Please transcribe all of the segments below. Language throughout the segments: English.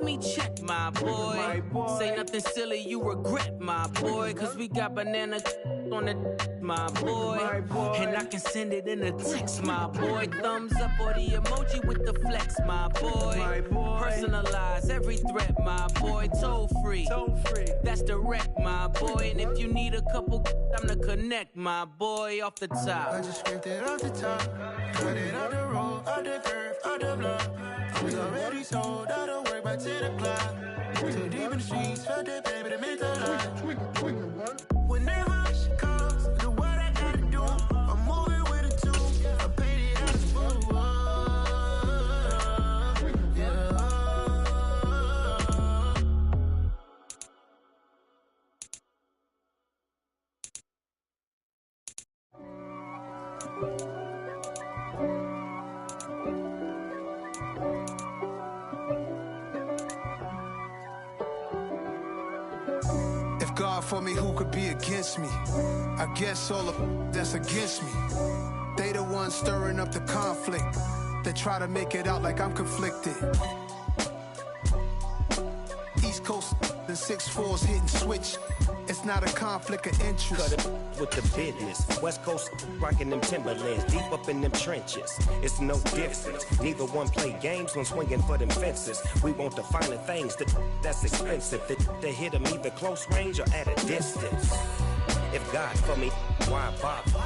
me check, my boy. Say nothing silly, you regret, my boy. Cause we got banana on the my boy. And I can send it in a text, my boy. Thumbs up or the emoji with the flex, my boy. Personalize every threat, my boy. Toll free. That's direct, my boy. And if you need a couple, I'm to connect, my boy, off the top. I just scraped it off the top. Cut it out the road, out the curve, out the block. I was already sold, out of work by 10 o'clock. Too deep in the streets, felt that baby, that meant a lot. When that hush comes, do what I gotta do. I'm moving with a two. I paid it out as full. If God for me, who could be against me? I guess all of that's against me. They the ones stirring up the conflict. They try to make it out like I'm conflicted. East Coast, the 6'4s hitting switch. It's not a conflict of interest. Cut it with the business. West Coast rocking them Timberlands, deep up in them trenches. It's no difference. Neither one play games when swinging for them fences. We want the finer things that's expensive. That hit them either close range or at a distance. If God for me, why bother?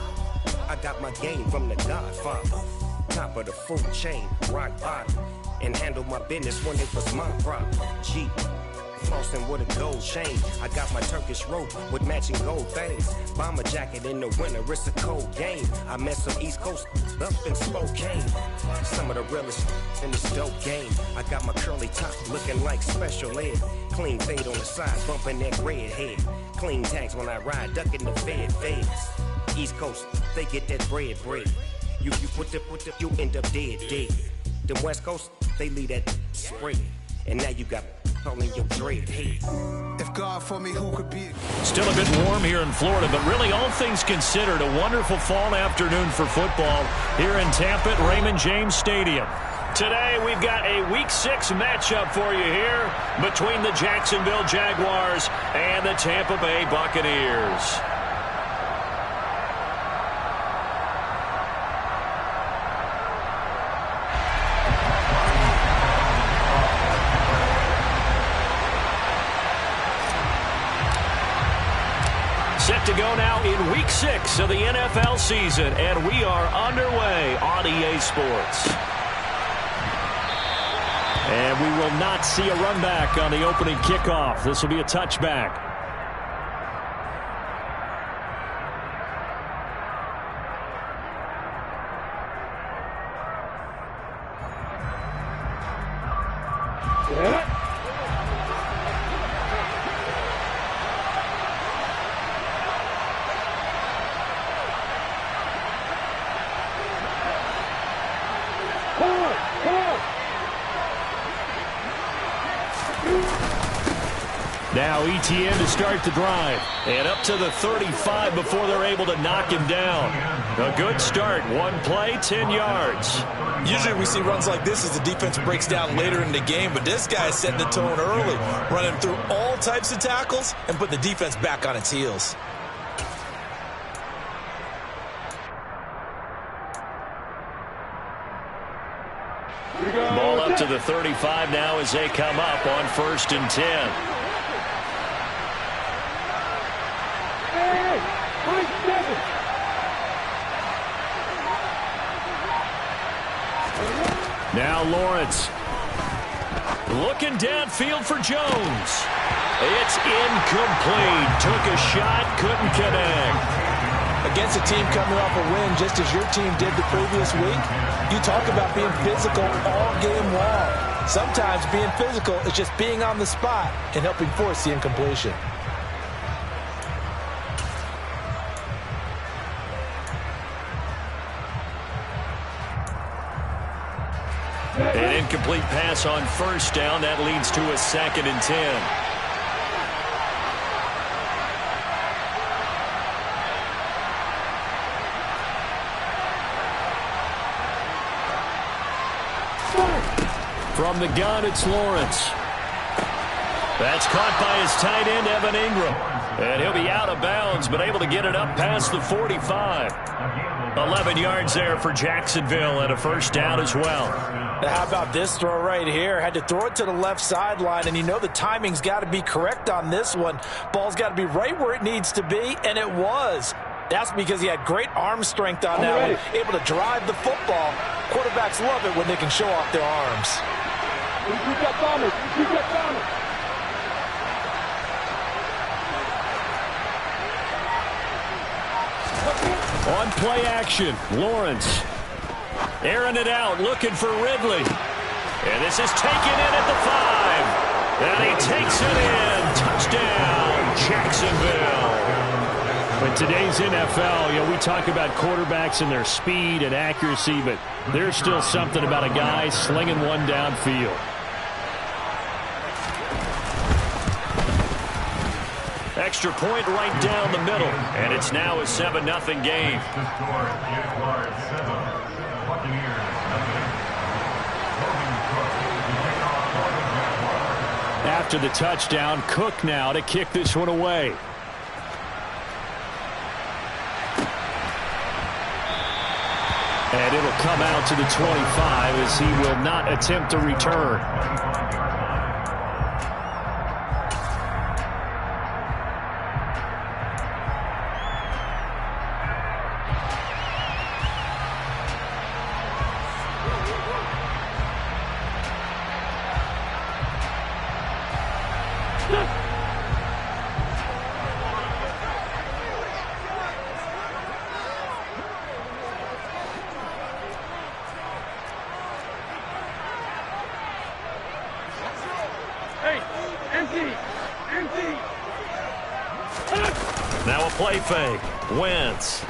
I got my game from the Godfather. Top of the food chain, rock bottom. And handle my business when it was my problem. G. Flossing with a gold chain. I got my Turkish rope with matching gold things. Bomber jacket in the winter, it's a cold game. I met some East Coast up in Spokane. Some of the realest in this dope game. I got my curly top looking like special ed. Clean fade on the side, bumping that red head. Clean tags when I ride, ducking the feds. East Coast, they get that bread. You put you end up dead. The West Coast, they leave that spread. And now you got only your dread head. If God for me, who could be? Still a bit warm here in Florida, but really all things considered, a wonderful fall afternoon for football here in Tampa at Raymond James Stadium. Today we've got a Week 6 matchup for you here between the Jacksonville Jaguars and the Tampa Bay Buccaneers. Set to go now in Week 6 of the NFL season, and we are underway on EA Sports. And we will not see a run back on the opening kickoff. This will be a touchback. Now ETN to start the drive. And up to the 35 before they're able to knock him down. A good start. One play, 10 yards. Usually we see runs like this as the defense breaks down later in the game, but this guy is setting the tone early, running through all types of tackles and putting the defense back on its heels. Ball up to the 35 now as they come up on 1st and 10. Now Lawrence. Looking downfield for Jones. It's incomplete. Took a shot, couldn't connect. Against a team coming off a win just as your team did the previous week, you talk about being physical all game long. Sometimes being physical is just being on the spot and helping force the incompletion. An incomplete pass on 1st down. That leads to a 2nd and 10. From the gun, it's Lawrence. That's caught by his tight end, Evan Ingram. And he'll be out of bounds, but able to get it up past the 45. 11 yards there for Jacksonville and a first down as well. Now how about this throw right here? Had to throw it to the left sideline, and you know the timing's got to be correct on this one. Ball's got to be right where it needs to be, and it was. That's because he had great arm strength on that one, able to drive the football. Quarterbacks love it when they can show off their arms. On play action, Lawrence. Airing it out, looking for Ridley. And this is taken in at the 5. And he takes it in. Touchdown, Jacksonville. In today's NFL, we talk about quarterbacks and their speed and accuracy, but there's still something about a guy slinging one downfield. Extra point right down the middle, and it's now a 7-0 game. After the touchdown, Cook now to kick this one away. And it'll come out to the 25 as he will not attempt to return. Now a play fake. Wentz.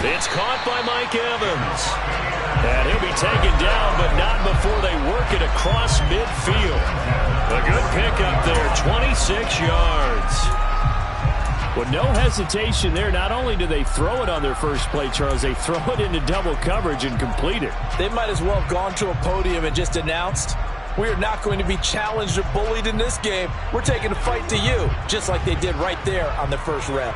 It's caught by Mike Evans. And he'll be taken down, but not before they work it across midfield. A good pickup there, 26 yards. With no hesitation there, not only do they throw it on their first play, Charles, they throw it into double coverage and complete it. They might as well have gone to a podium and just announced, we are not going to be challenged or bullied in this game. We're taking a fight to you, just like they did right there on the first rep.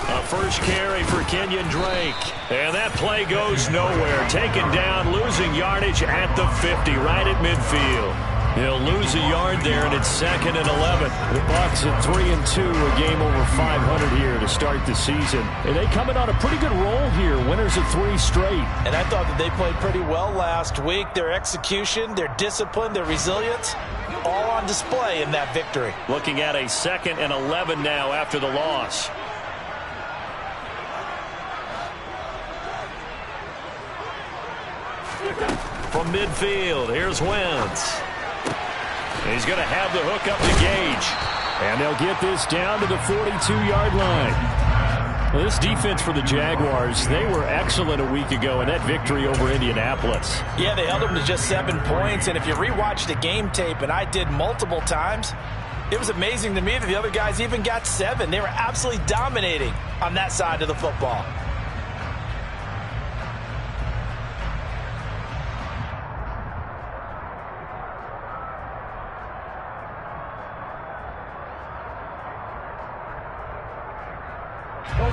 A first carry for Kenyon Drake. And that play goes nowhere. Taken down, losing yardage at the 50, right at midfield. He'll lose a yard there, and it's 2nd and 11. The Bucs at 3-2, a game over 500 here to start the season. And they coming on a pretty good roll here, winners of 3 straight. And I thought that they played pretty well last week. Their execution, their discipline, their resilience, all on display in that victory. Looking at a 2nd and 11 now after the loss. From midfield, here's Wentz. He's going to have the hook up to Gage. And they'll get this down to the 42-yard line. Well, this defense for the Jaguars, they were excellent a week ago in that victory over Indianapolis. Yeah, they held them to just 7 points. And if you rewatch the game tape, and I did multiple times, it was amazing to me that the other guys even got 7. They were absolutely dominating on that side of the football.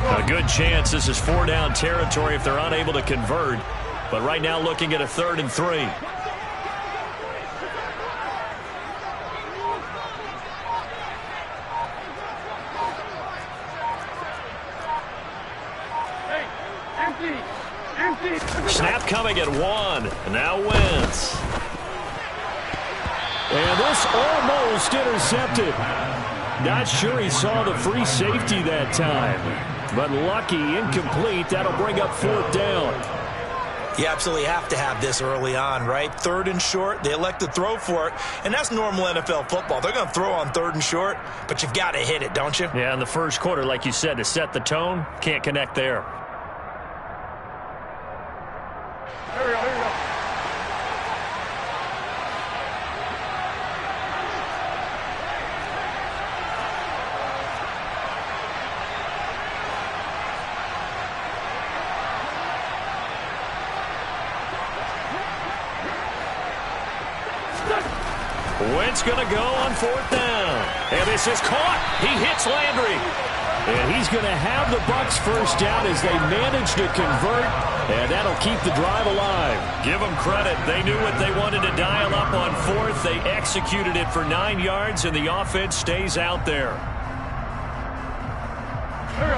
A good chance this is 4-down territory if they're unable to convert. But right now looking at a 3rd and 3. Snap coming at 1. Now Wentz. And this almost intercepted. Not sure he saw the free safety that time. But lucky, incomplete. That'll bring up 4th down. You absolutely have to have this early on, right? 3rd and short, they elect to throw for it, and that's normal NFL football. They're going to throw on 3rd and short, but you've got to hit it, don't you? Yeah, in the first quarter, like you said, to set the tone, can't connect there. Here we go. Wentz going to go on 4th down. And this is caught. He hits Landry. And he's going to have the Bucs first down as they manage to convert. And that'll keep the drive alive. Give them credit. They knew what they wanted to dial up on 4th. They executed it for 9 yards, and the offense stays out there.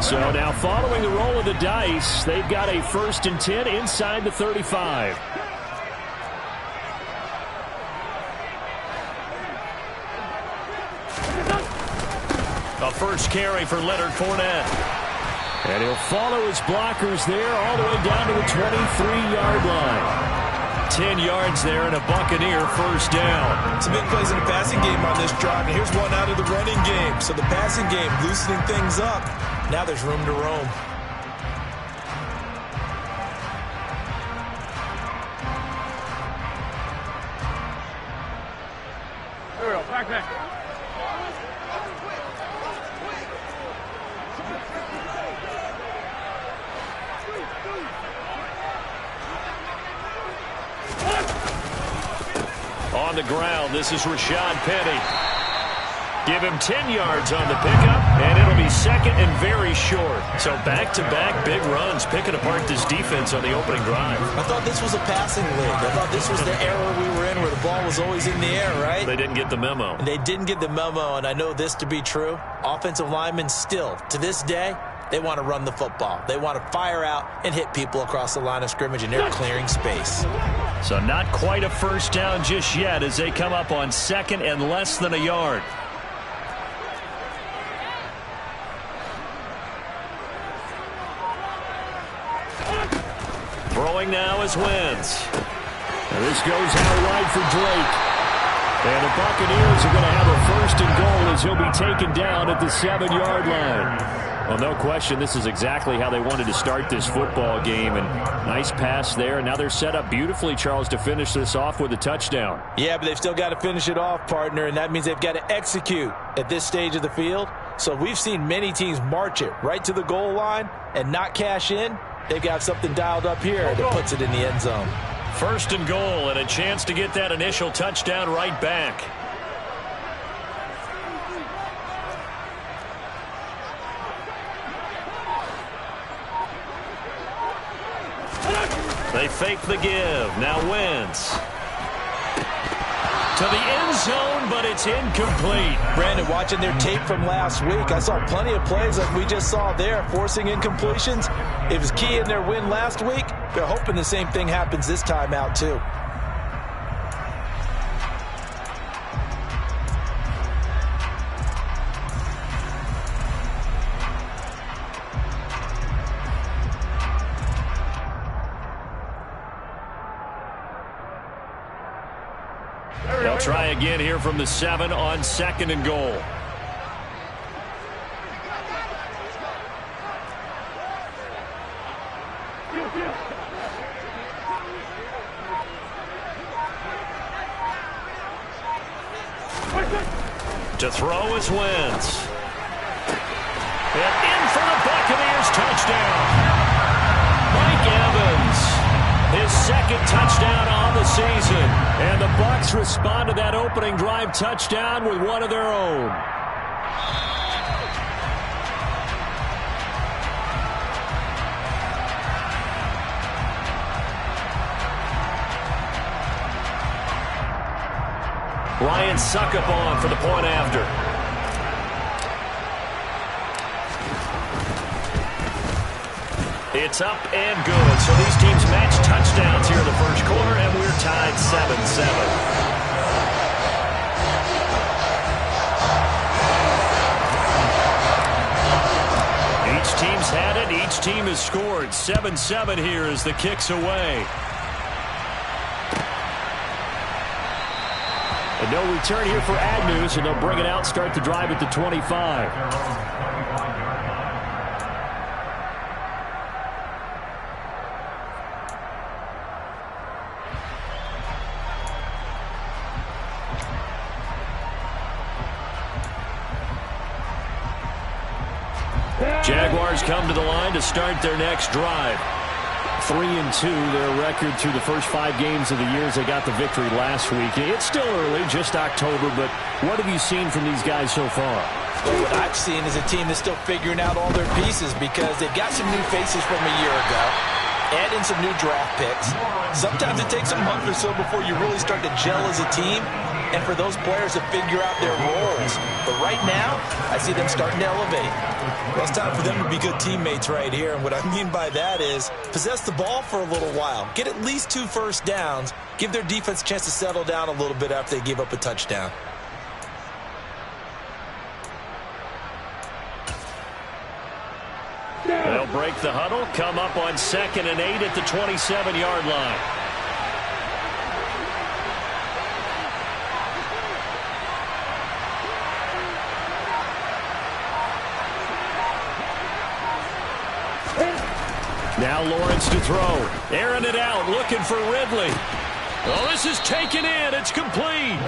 So now following the roll of the dice, they've got a 1st and 10 inside the 35. A first carry for Leonard Fournette. And he'll follow his blockers there all the way down to the 23-yard line. 10 yards there and a Buccaneer first down. Some big plays in the passing game on this drive, and here's one out of the running game. So the passing game loosening things up. Now there's room to roam. There we go. Back. On the ground, this is Rashad Penny. Give him 10 yards on the pickup, and it'll be 2nd and very short. So back-to-back big runs, picking apart this defense on the opening drive. I thought this was a passing league. I thought this was the era we were in where the ball was always in the air, right? They didn't get the memo. And they didn't get the memo, and I know this to be true. Offensive linemen still, to this day, they want to run the football. They want to fire out and hit people across the line of scrimmage, and they're clearing space. So not quite a first down just yet as they come up on 2nd and less than a yard. Throwing now is Wentz. And this goes out wide for Drake. And the Buccaneers are going to have a 1st and goal as he'll be taken down at the 7-yard line. Well, no question, this is exactly how they wanted to start this football game. And nice pass there. And now they're set up beautifully, Charles, to finish this off with a touchdown. Yeah, but they've still got to finish it off, partner, and that means they've got to execute at this stage of the field. So we've seen many teams march it right to the goal line and not cash in. They've got something dialed up here that puts it in the end zone. 1st and goal and a chance to get that initial touchdown right back. They fake the give. Now Wentz. To the end zone, but it's incomplete. Brandon, watching their tape from last week, I saw plenty of plays like we just saw there, forcing incompletions. It was key in their win last week. They're hoping the same thing happens this time out, too. They'll try again here from the 7 on 2nd and goal. To throw is Wentz. And in for the Buccaneers touchdown. Mike Evans. His 2nd touchdown on the season. And the Bucs respond to that opening drive touchdown with one of their own. Ryan Suckup on for the point after. It's up and good. So these teams match touchdowns here in the first quarter, and we're tied 7-7. Each team's had it. Each team has scored. 7-7 here as the kick's away. And no return here for Agnew, so they'll bring it out, start the drive at the 25. Jaguars come to the line to start their next drive. 3-2, their record through the first 5 games of the year as they got the victory last week. It's still early, just October, but what have you seen from these guys so far? Well, what I've seen is a team that's still figuring out all their pieces because they've got some new faces from a year ago, add in some new draft picks. Sometimes it takes a month or so before you really start to gel as a team and for those players to figure out their roles. But right now, I see them starting to elevate. Well, it's time for them to be good teammates right here. And what I mean by that is possess the ball for a little while. Get at least 2 first downs. Give their defense a chance to settle down a little bit after they give up a touchdown. They'll break the huddle, come up on 2nd and 8 at the 27-yard line. Now Lawrence to throw. Airing it out, looking for Ridley. Oh, this is taken in. It's complete.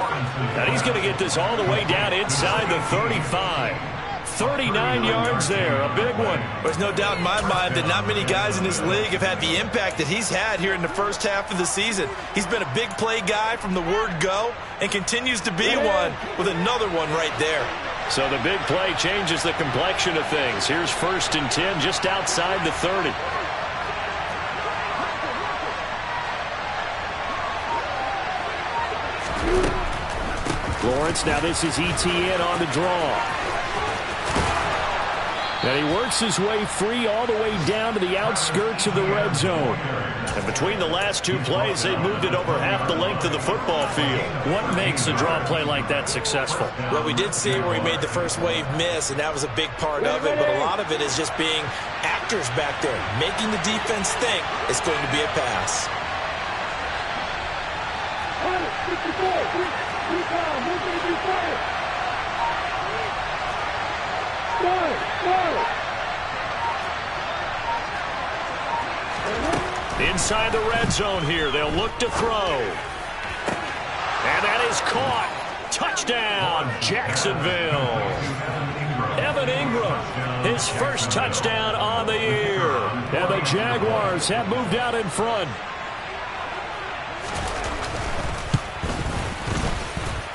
And he's going to get this all the way down inside the 35. 39 yards there, a big one. There's no doubt in my mind that not many guys in this league have had the impact that he's had here in the first half of the season. He's been a big play guy from the word go and continues to be one with another one right there. So the big play changes the complexion of things. Here's 1st and 10 just outside the 30. Lawrence, now this is ETN on the draw. And he works his way free all the way down to the outskirts of the red zone. And between the last 2 plays, they moved it over half the length of the football field. What makes a draw play like that successful? Well, we did see where he made the first wave miss, and that was a big part of it. But a lot of it is just being actors back there, making the defense think it's going to be a pass. Inside the red zone here, they'll look to throw. And that is caught. Touchdown, Jacksonville. Evan Ingram, his first touchdown on the year. And the Jaguars have moved out in front.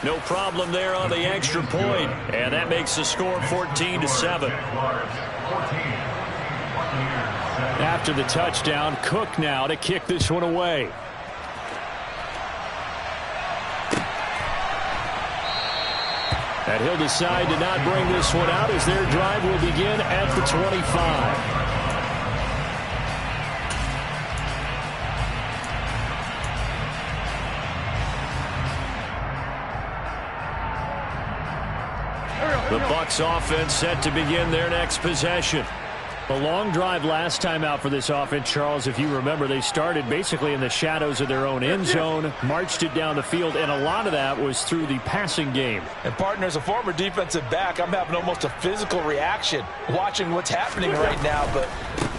No problem there on the extra point. And that makes the score 14-7. After the touchdown, Cook now to kick this one away. And he'll decide to not bring this one out as their drive will begin at the 25. The Bucs offense set to begin their next possession. A long drive last time out for this offense, Charles. If you remember, they started basically in the shadows of their own end zone, marched it down the field, and a lot of that was through the passing game. And, partner, as a former defensive back, I'm having almost a physical reaction watching what's happening right now. But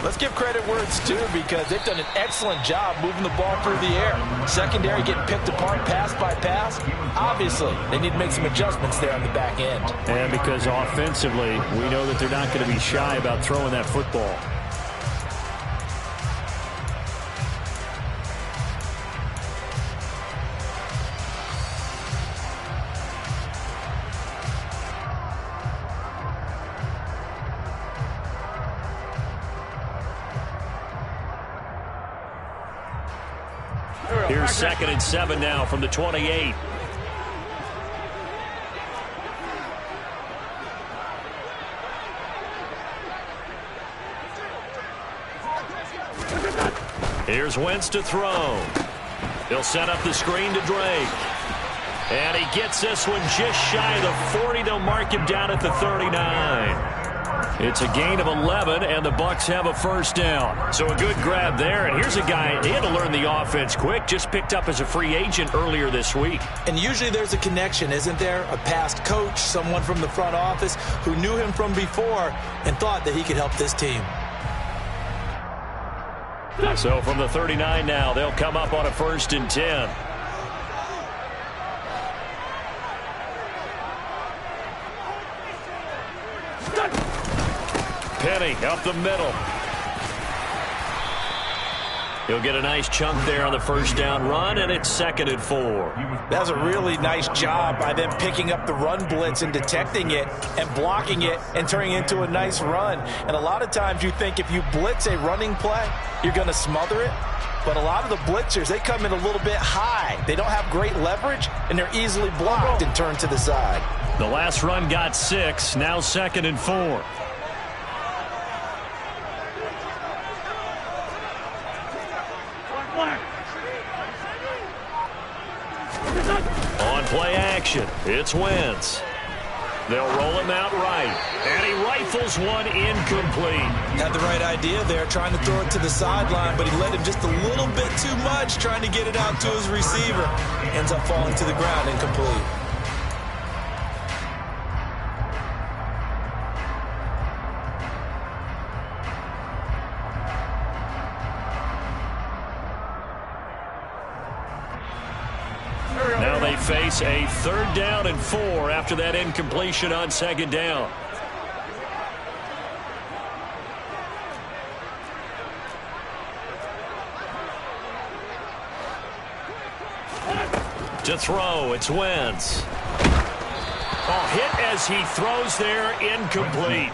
let's give credit where it's due because they've done an excellent job moving the ball through the air. Secondary getting picked apart pass by pass. Obviously, they need to make some adjustments there on the back end. And because offensively, we know that they're not going to be shy about throwing that football. Here's 2nd and 7 now from the 28. Here's Wentz to throw. He'll set up the screen to Drake. And he gets this one just shy of the 40. They'll mark him down at the 39. It's a gain of 11, and the Bucs have a first down. So a good grab there. And here's a guy, he had to learn the offense quick, just picked up as a free agent earlier this week. And usually there's a connection, isn't there? A past coach, someone from the front office who knew him from before and thought that he could help this team. So from the 39 now, they'll come up on a 1st and 10. Penny up the middle. He'll get a nice chunk there on the first down run, and it's 2nd and 4. That was a really nice job by them picking up the run blitz and detecting it and blocking it and turning it into a nice run. And a lot of times you think if you blitz a running play, you're going to smother it. But a lot of the blitzers, they come in a little bit high. They don't have great leverage, and they're easily blocked and turned to the side. The last run got 6, now 2nd and 4. On play action, it's Wentz. They'll roll him out right, and he rifles one incomplete. Had the right idea there, trying to throw it to the sideline, but he let him just a little bit too much, trying to get it out to his receiver. Ends up falling to the ground, incomplete. Now they face a 3rd down and 4 after that incompletion on 2nd down. To throw, it's Wentz. Oh, hit as he throws there, incomplete.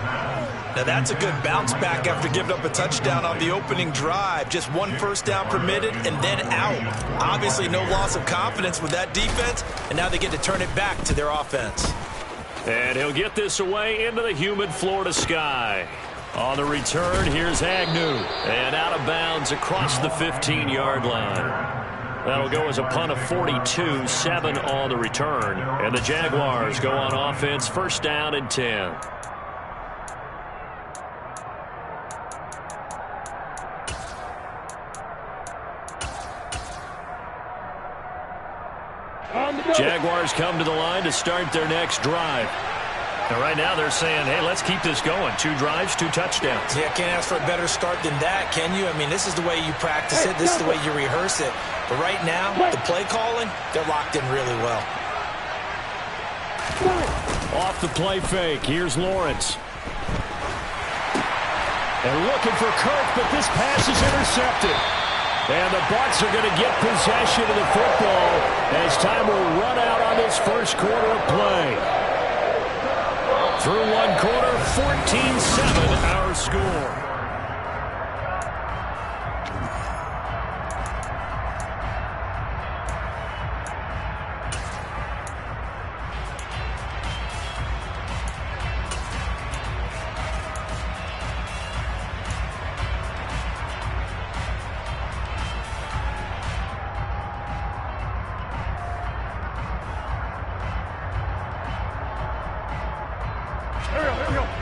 Now that's a good bounce back after giving up a touchdown on the opening drive. Just 1 first down permitted and then out. Obviously no loss of confidence with that defense, and now they get to turn it back to their offense. And he'll get this away into the humid Florida sky. On the return, here's Agnew. And out of bounds across the 15-yard line. That'll go as a punt of 42, 7 on the return. And the Jaguars go on offense, 1st down and 10. Jaguars come to the line to start their next drive. And right now they're saying, hey, let's keep this going. 2 drives, 2 touchdowns. Yeah, can't ask for a better start than that, can you? I mean, this is the way you practice it. This is the way you rehearse it. But right now, the play calling, they're locked in really well. Off the play fake, here's Lawrence. And looking for Kirk, but this pass is intercepted. And the Bucs are going to get possession of the football as time will run out on this first quarter of play. Through 1 quarter, 14-7 our score.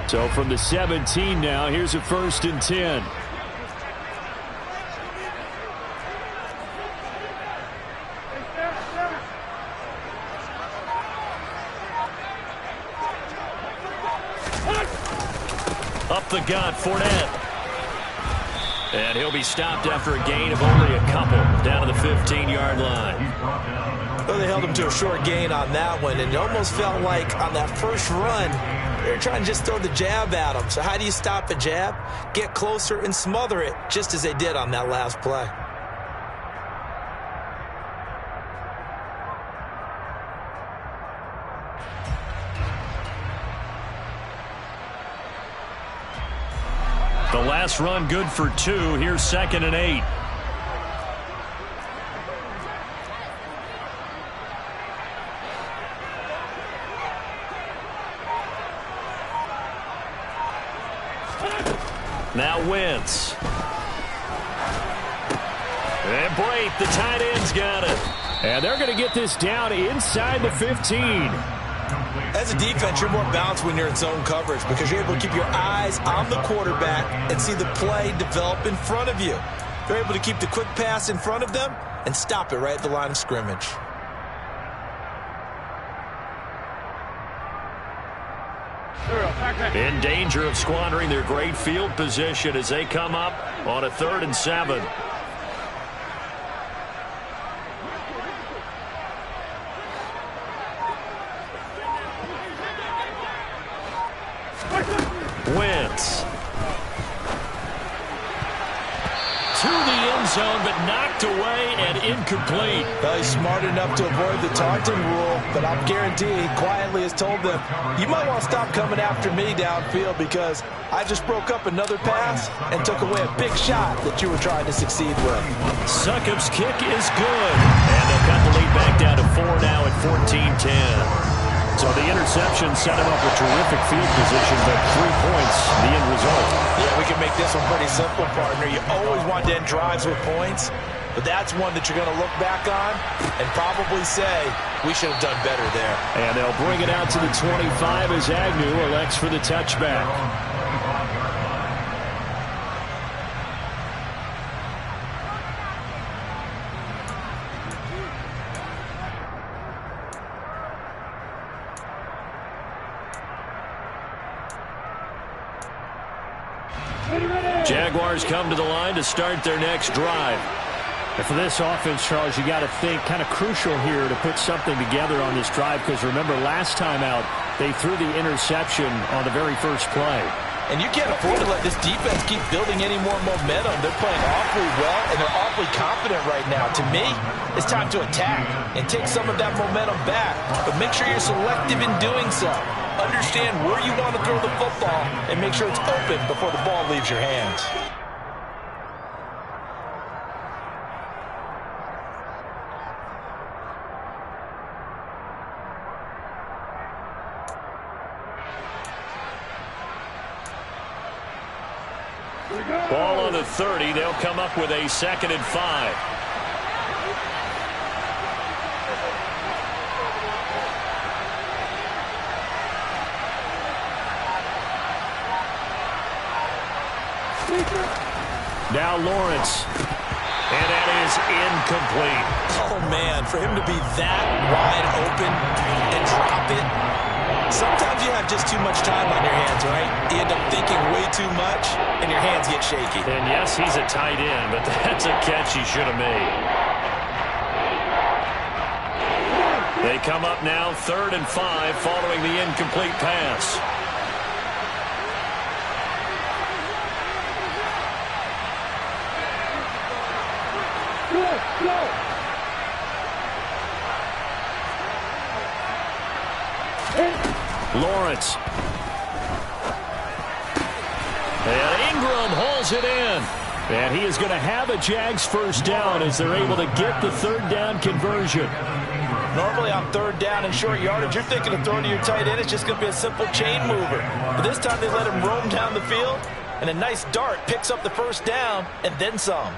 So from the 17 now, here's a 1st and 10. Up the gut, Fournette. And he'll be stopped after a gain of only a couple down to the 15-yard line. Well, they held him to a short gain on that one, and it almost felt like on that first run, they were trying to just throw the jab at him. So how do you stop a jab? Get closer and smother it, just as they did on that last play. The last run good for 2. Here's 2nd and 8. Now Wentz. And Brate, the tight end's got it. And they're going to get this down inside the 15. As a defense, you're more balanced when you're in zone coverage because you're able to keep your eyes on the quarterback and see the play develop in front of you. They're able to keep the quick pass in front of them and stop it right at the line of scrimmage. In danger of squandering their great field position as they come up on a 3rd and 7. Wentz. To the end zone, but knocked away and incomplete. Well, he's smart enough to avoid the taunting rule, but I'm guaranteed he quietly has told them, you might want to stop coming after me downfield because I just broke up another pass and took away a big shot that you were trying to succeed with. Succop's kick is good. And they'll cut the lead back down to 4 now at 14-10. So the interception set him up with terrific field position, but 3 points, the end result. Yeah, we can make this one pretty simple, partner. You always want to end drives with points, but that's one that you're going to look back on and probably say, we should have done better there. And they'll bring it out to the 25 as Agnew elects for the touchback. Jaguars come to the line to start their next drive. And for this offense, Charles, you got to think kind of crucial here to put something together on this drive because remember last time out they threw the interception on the very first play. And you can't afford to let this defense keep building any more momentum. They're playing awfully well, and they're awfully confident right now. To me, it's time to attack and take some of that momentum back. But make sure you're selective in doing so. Understand where you want to throw the football and make sure it's open before the ball leaves your hands. Ball on the 30. They'll come up with a 2nd and 5. Now Lawrence. And that is incomplete. Oh, man, for him to be that wide open and drop it. Sometimes you have just too much time on your hands, right? You end up thinking way too much, and your hands get shaky. And yes, he's a tight end, but that's a catch he should have made. They come up now 3rd and 5 following the incomplete pass. Lawrence. And Ingram hauls it in. And he is going to have a Jags first down as they're able to get the 3rd down conversion. Normally on 3rd down and short yardage, you're thinking of throwing to your tight end. It's just going to be a simple chain mover. But this time they let him roam down the field, and a nice dart picks up the first down and then some.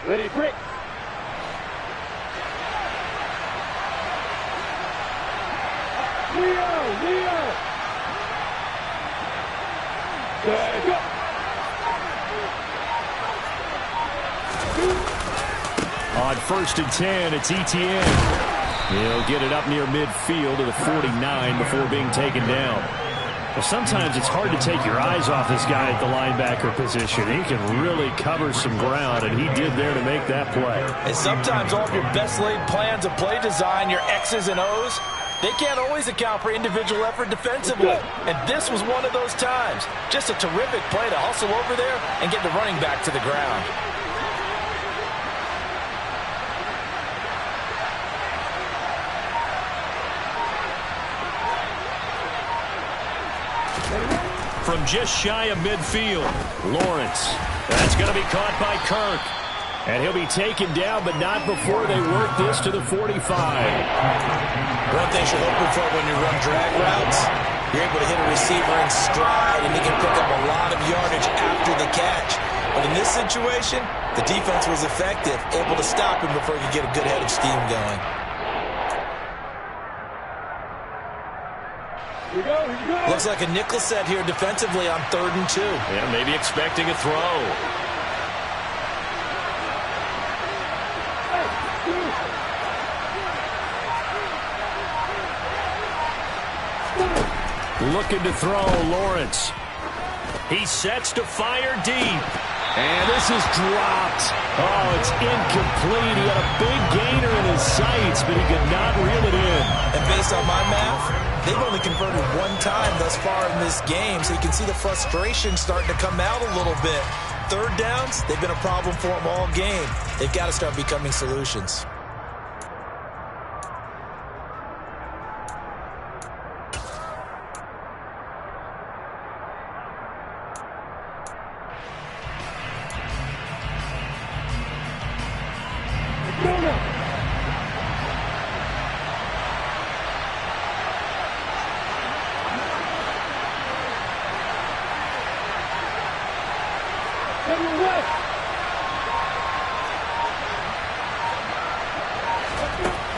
Ready, break. Leo. There, go. On 1st and 10, it's ETN. He'll get it up near midfield to the 49 before being taken down. Well, sometimes it's hard to take your eyes off this guy at the linebacker position. He can really cover some ground, and he did there to make that play. And sometimes all of your best laid plans of play design, your X's and O's, they can't always account for individual effort defensively. And this was one of those times. Just a terrific play to hustle over there and get the running back to the ground. From just shy of midfield, Lawrence. That's going to be caught by Kirk. And he'll be taken down, but not before they work this to the 45. One thing you're hoping for when you run drag routes, you're able to hit a receiver in stride, and he can pick up a lot of yardage after the catch. But in this situation, the defense was effective, able to stop him before he could get a good head of steam going. Here you go. Looks like a nickel set here defensively on 3rd and 2. Yeah, maybe expecting a throw. Looking to throw, Lawrence. He sets to fire deep. And this is dropped. Oh, it's incomplete. He had a big gainer in his sights, but he could not reel it in. And based on my math, they've only converted one time thus far in this game, so you can see the frustration starting to come out a little bit. Third downs, they've been a problem for them all game. They've got to start becoming solutions.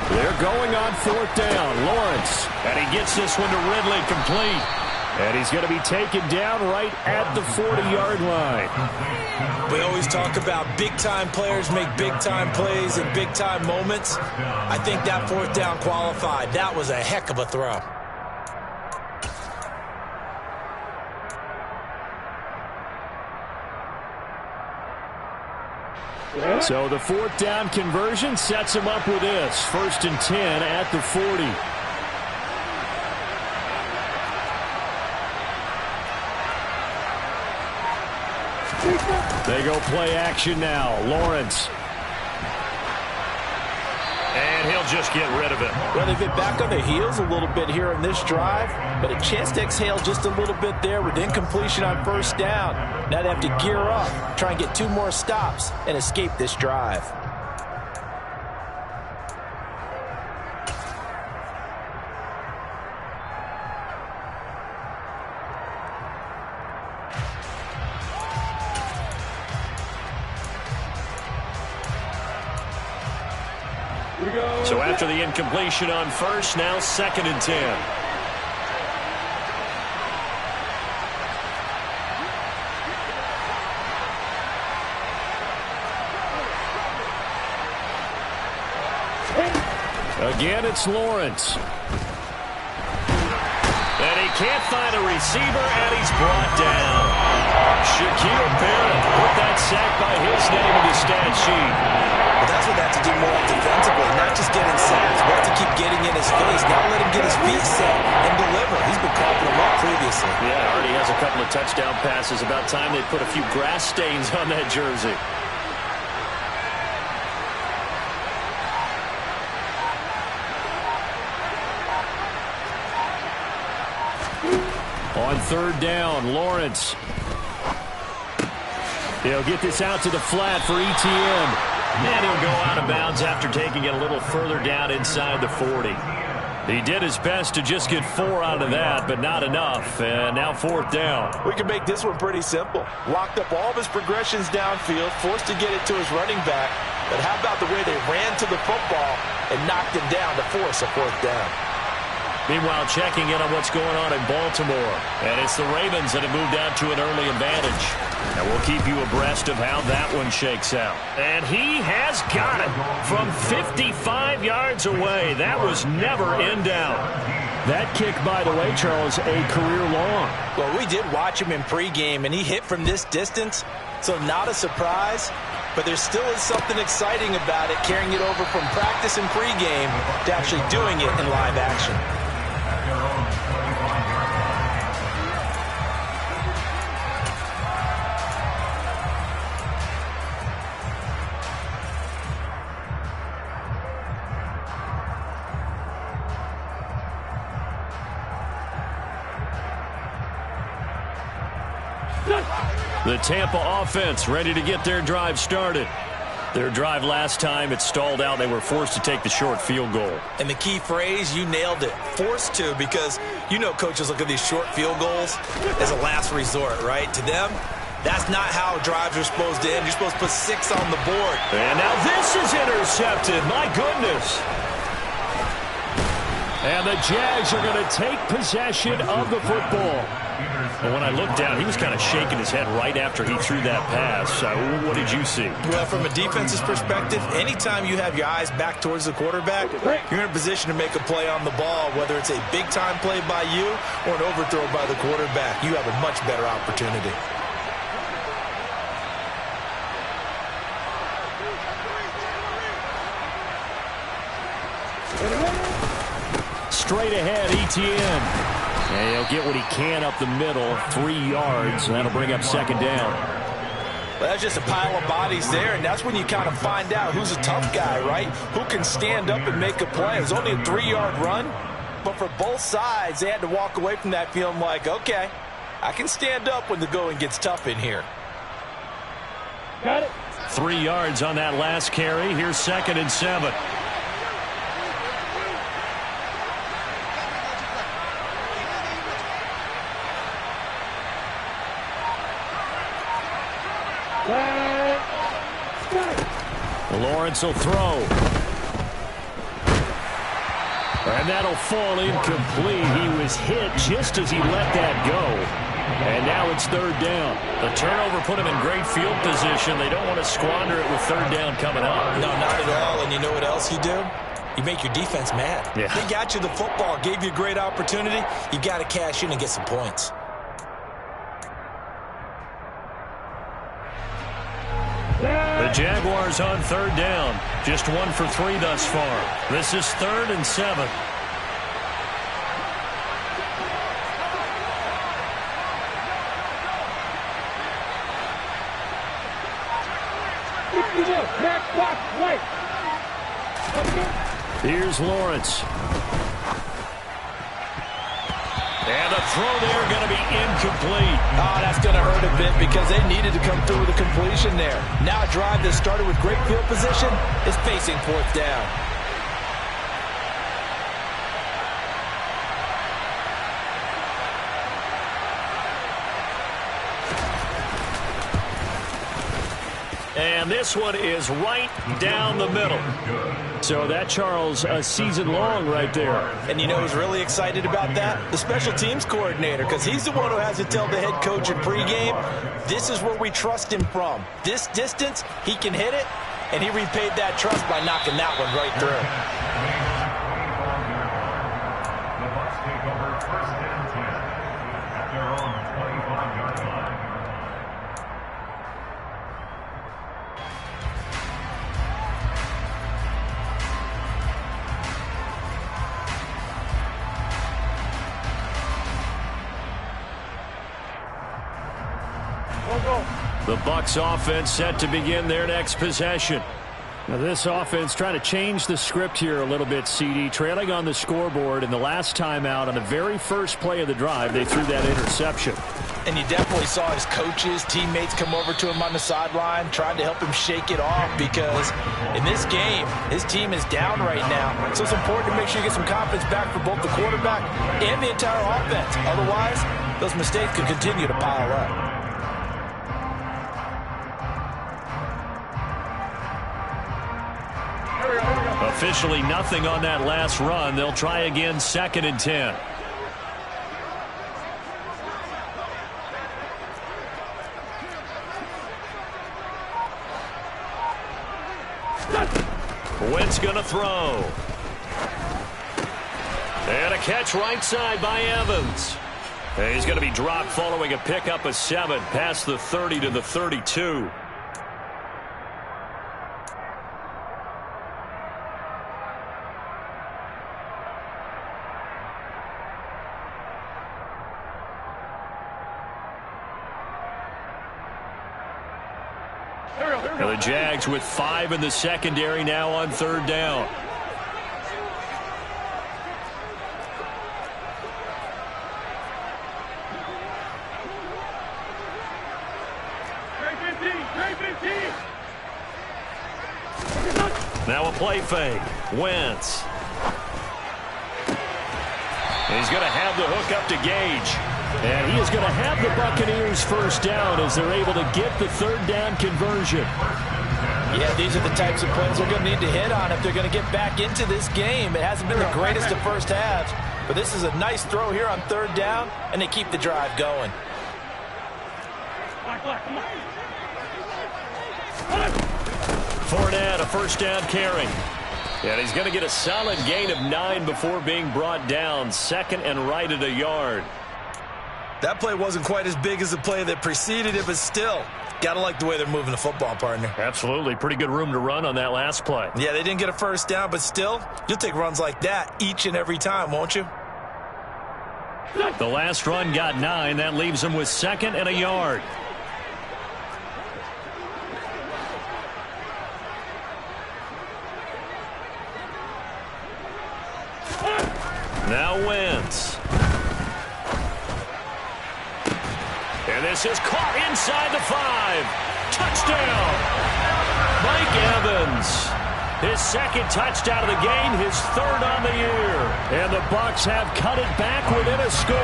They're going on fourth down. Lawrence. And he gets this one to Ridley, complete. And he's going to be taken down right at the 40-yard line. We always talk about big-time players make big-time plays in big-time moments. I think that fourth down qualified. That was a heck of a throw. So the fourth down conversion sets him up with this. 1st and 10 at the 40. They go play action now. Lawrence. And he'll just get rid of it. Well, they've been back on their heels a little bit here in this drive, but a chance to exhale just a little bit there with incompletion on first down. Now they have to gear up, try and get 2 more stops, and escape this drive. So after the incompletion on first, now 2nd and 10. Again, it's Lawrence. And he can't find a receiver, and he's brought down. Shaquille Barrett put that sack by his name in the stat sheet. But that's what they have to do more defensively, not just getting sacks, but to keep getting in his face. Now let him get his feet set and deliver. He's been coughing them up previously. Yeah, already has a couple of touchdown passes. About time they put a few grass stains on that jersey. On 3rd down, Lawrence. He'll get this out to the flat for ETN. And he'll go out of bounds after taking it a little further down inside the 40. He did his best to just get 4 out of that, but not enough. And now 4th down. We can make this one pretty simple. Locked up all of his progressions downfield, forced to get it to his running back. But how about the way they ran to the football and knocked him down to force a 4th down? Meanwhile, checking in on what's going on in Baltimore. And it's the Ravens that have moved out to an early advantage. And we'll keep you abreast of how that one shakes out. And he has got it from 55 yards away. That was never in doubt. That kick, by the way, Charles, a career long. Well, we did watch him in pregame, and he hit from this distance, so not a surprise. But there still is something exciting about it, carrying it over from practice and pregame to actually doing it in live action. The Tampa offense ready to get their drive started. Their drive last time, it stalled out. They were forced to take the short field goal. And the key phrase, you nailed it, forced to, because you know coaches look at these short field goals as a last resort, right? To them, that's not how drives are supposed to end. You're supposed to put 6 on the board. And now this is intercepted. My goodness. And the Jags are going to take possession of the football. But when I looked down, he was kind of shaking his head right after he threw that pass. What did you see? Well, from a defense's perspective, anytime you have your eyes back towards the quarterback, you're in a position to make a play on the ball, whether it's a big-time play by you or an overthrow by the quarterback. You have a much better opportunity. straight ahead, Etienne. And he'll get what he can up the middle, 3 yards, and that'll bring up second down. Well, that's just a pile of bodies there, and that's when you kind of find out who's a tough guy, right? Who can stand up and make a play. It was only a 3-yard run, but for both sides, they had to walk away from that feeling like, okay, I can stand up when the going gets tough in here. Got it. 3 yards on that last carry. Here's 2nd and 7. Lawrence will throw. And that'll fall incomplete. He was hit just as he let that go. And now it's 3rd down. The turnover put him in great field position. They don't want to squander it with 3rd down coming up. No, not at all. And you know what else you do? You make your defense mad. Yeah. They got you the football, gave you a great opportunity. You got to cash in and get some points. The Jaguars on 3rd down. Just 1 for 3 thus far. This is 3rd and 7. Here's Lawrence. And the throw there going to be incomplete. Oh, that's going to hurt a bit because they needed to come through with a completion there. Now a drive that started with great field position is facing 4th down. And this one is right down the middle. So that, Charles, a season long right there. And you know who's really excited about that? The special teams coordinator, because he's the one who has to tell the head coach in pregame, this is where we trust him from. This distance, he can hit it, and he repaid that trust by knocking that one right through. The Bucs offense set to begin their next possession. Now this offense trying to change the script here a little bit, CD. Trailing on the scoreboard, and the last time out on the very first play of the drive, they threw that interception. And you definitely saw his coaches, teammates come over to him on the sideline, trying to help him shake it off because in this game, his team is down right now. So it's important to make sure you get some confidence back for both the quarterback and the entire offense. Otherwise, those mistakes could continue to pile up. Officially nothing on that last run. They'll try again, 2nd and 10. Wentz gonna throw. And a catch right side by Evans. And he's going to be dropped following a pickup of 7 past the 30 to the 32. Now the Jags with 5 in the secondary now on 3rd down. Now a play fake. Wentz. He's going to have the hook up to Gage. And he is going to have the Buccaneers first down as they're able to get the 3rd down conversion. Yeah, these are the types of plays they're going to need to hit on if they're going to get back into this game. It hasn't been the greatest of first halves, but this is a nice throw here on 3rd down, and they keep the drive going. Fournette, a first down carry. And he's going to get a solid gain of 9 before being brought down. 2nd and right at a yard. That play wasn't quite as big as the play that preceded it, but still, gotta like the way they're moving the football, partner. Absolutely. Pretty good room to run on that last play. Yeah, they didn't get a first down, but still, you'll take runs like that each and every time, won't you? The last run got 9. That leaves them with 2nd and a yard. Now Wentz. And this is caught inside the 5. Touchdown. Mike Evans. His 2nd touchdown of the game, his 3rd on the year. And the Bucs have cut it back within a score.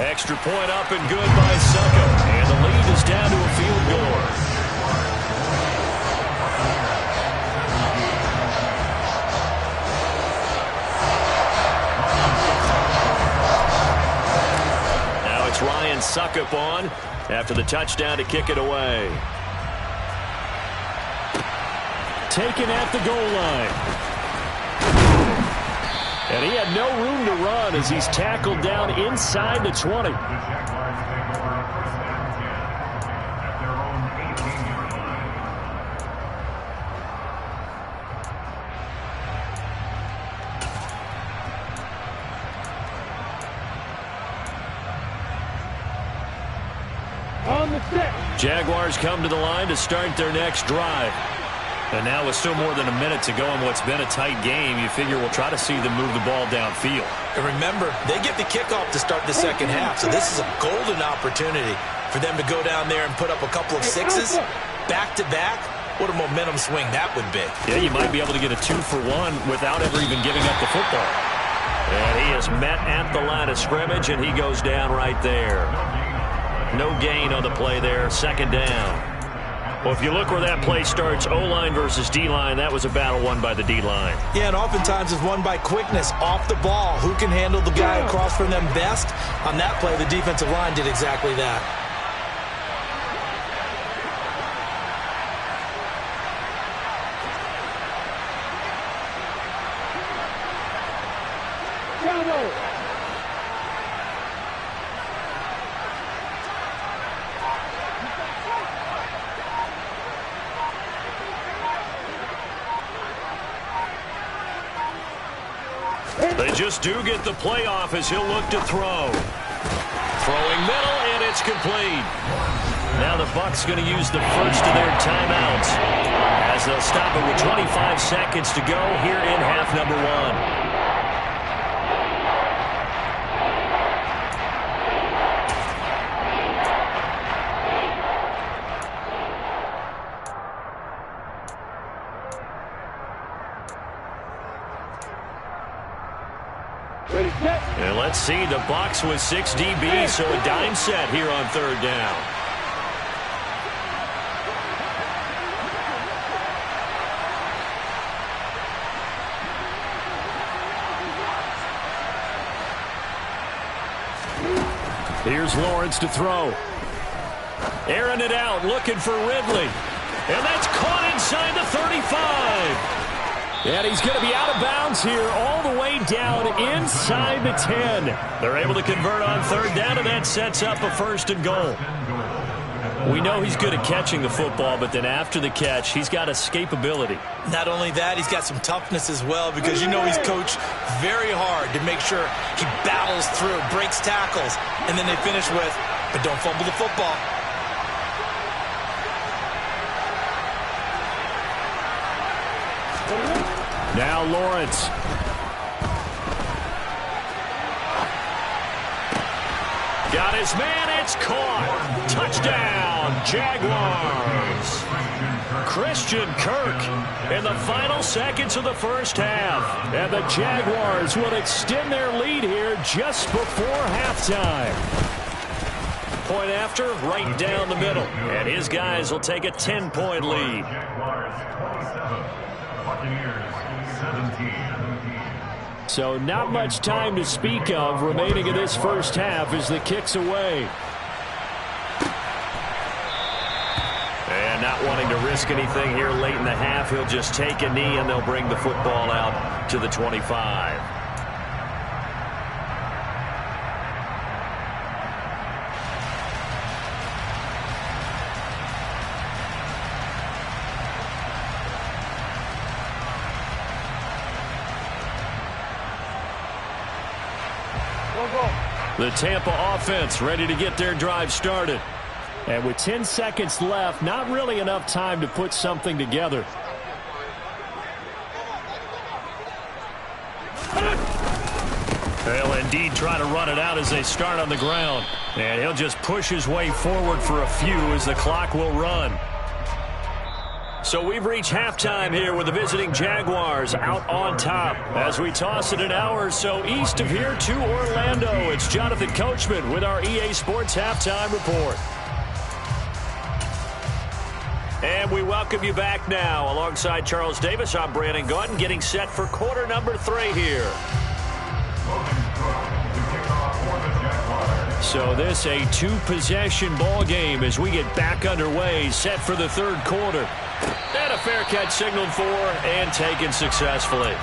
Extra point up and good by Suckup. And the lead is down to a field goal. Ryan Suckup on after the touchdown to kick it away. Taken at the goal line. And he had no room to run as he's tackled down inside the 20. Jaguars come to the line to start their next drive. And now with still more than a minute to go in what's been a tight game, you figure we'll try to see them move the ball downfield. And remember, they get the kickoff to start the second half, so this is a golden opportunity for them to go down there and put up a couple of 6s back-to-back. What a momentum swing that would be. Yeah, you might be able to get a 2-for-1 without ever even giving up the football. And he is met at the line of scrimmage, and he goes down right there. No gain on the play there, 2nd down. Well, if you look where that play starts, O-line versus D-line, that was a battle won by the D-line. Yeah, and oftentimes it's won by quickness off the ball. Who can handle the guy across from them best? On that play, the defensive line did exactly that. They just do get the playoff as he'll look to throw. Throwing middle, and it's complete. Now the Bucs going to use the first of their timeouts as they'll stop it with 25 seconds to go here in half number 1. And let's see, the Bucs with 6 DBs, so a dime set here on 3rd down. Here's Lawrence to throw. Airing it out, looking for Ridley. And that's caught inside the 35. And he's going to be out of bounds here all the way down inside the 10. They're able to convert on 3rd down, and that sets up a 1st and goal. We know he's good at catching the football, but then after the catch, he's got escapability. Not only that, he's got some toughness as well, because you know he's coached very hard to make sure he battles through, breaks tackles, and then they finish with, but don't fumble the football. Now Lawrence. Got his man, it's caught. Touchdown, Jaguars. Christian Kirk in the final seconds of the first half. And the Jaguars will extend their lead here just before halftime. Point after, right down the middle. And his guys will take a 10-point lead. So not much time to speak of remaining in this first half as the kick's away. And not wanting to risk anything here late in the half. He'll just take a knee, and they'll bring the football out to the 25. The Tampa offense ready to get their drive started. And with 10 seconds left, not really enough time to put something together. They'll indeed try to run it out as they start on the ground. And he'll just push his way forward for a few as the clock will run. So we've reached halftime here with the visiting Jaguars out on top. As we toss it an hour or so east of here to Orlando, it's Jonathan Coachman with our EA Sports Halftime Report. And we welcome you back now. Alongside Charles Davis, I'm Brandon Gaudin, getting set for quarter number 3 here. So this a 2-possession ball game as we get back underway, set for the third quarter. And a fair catch signaled for and taken successfully.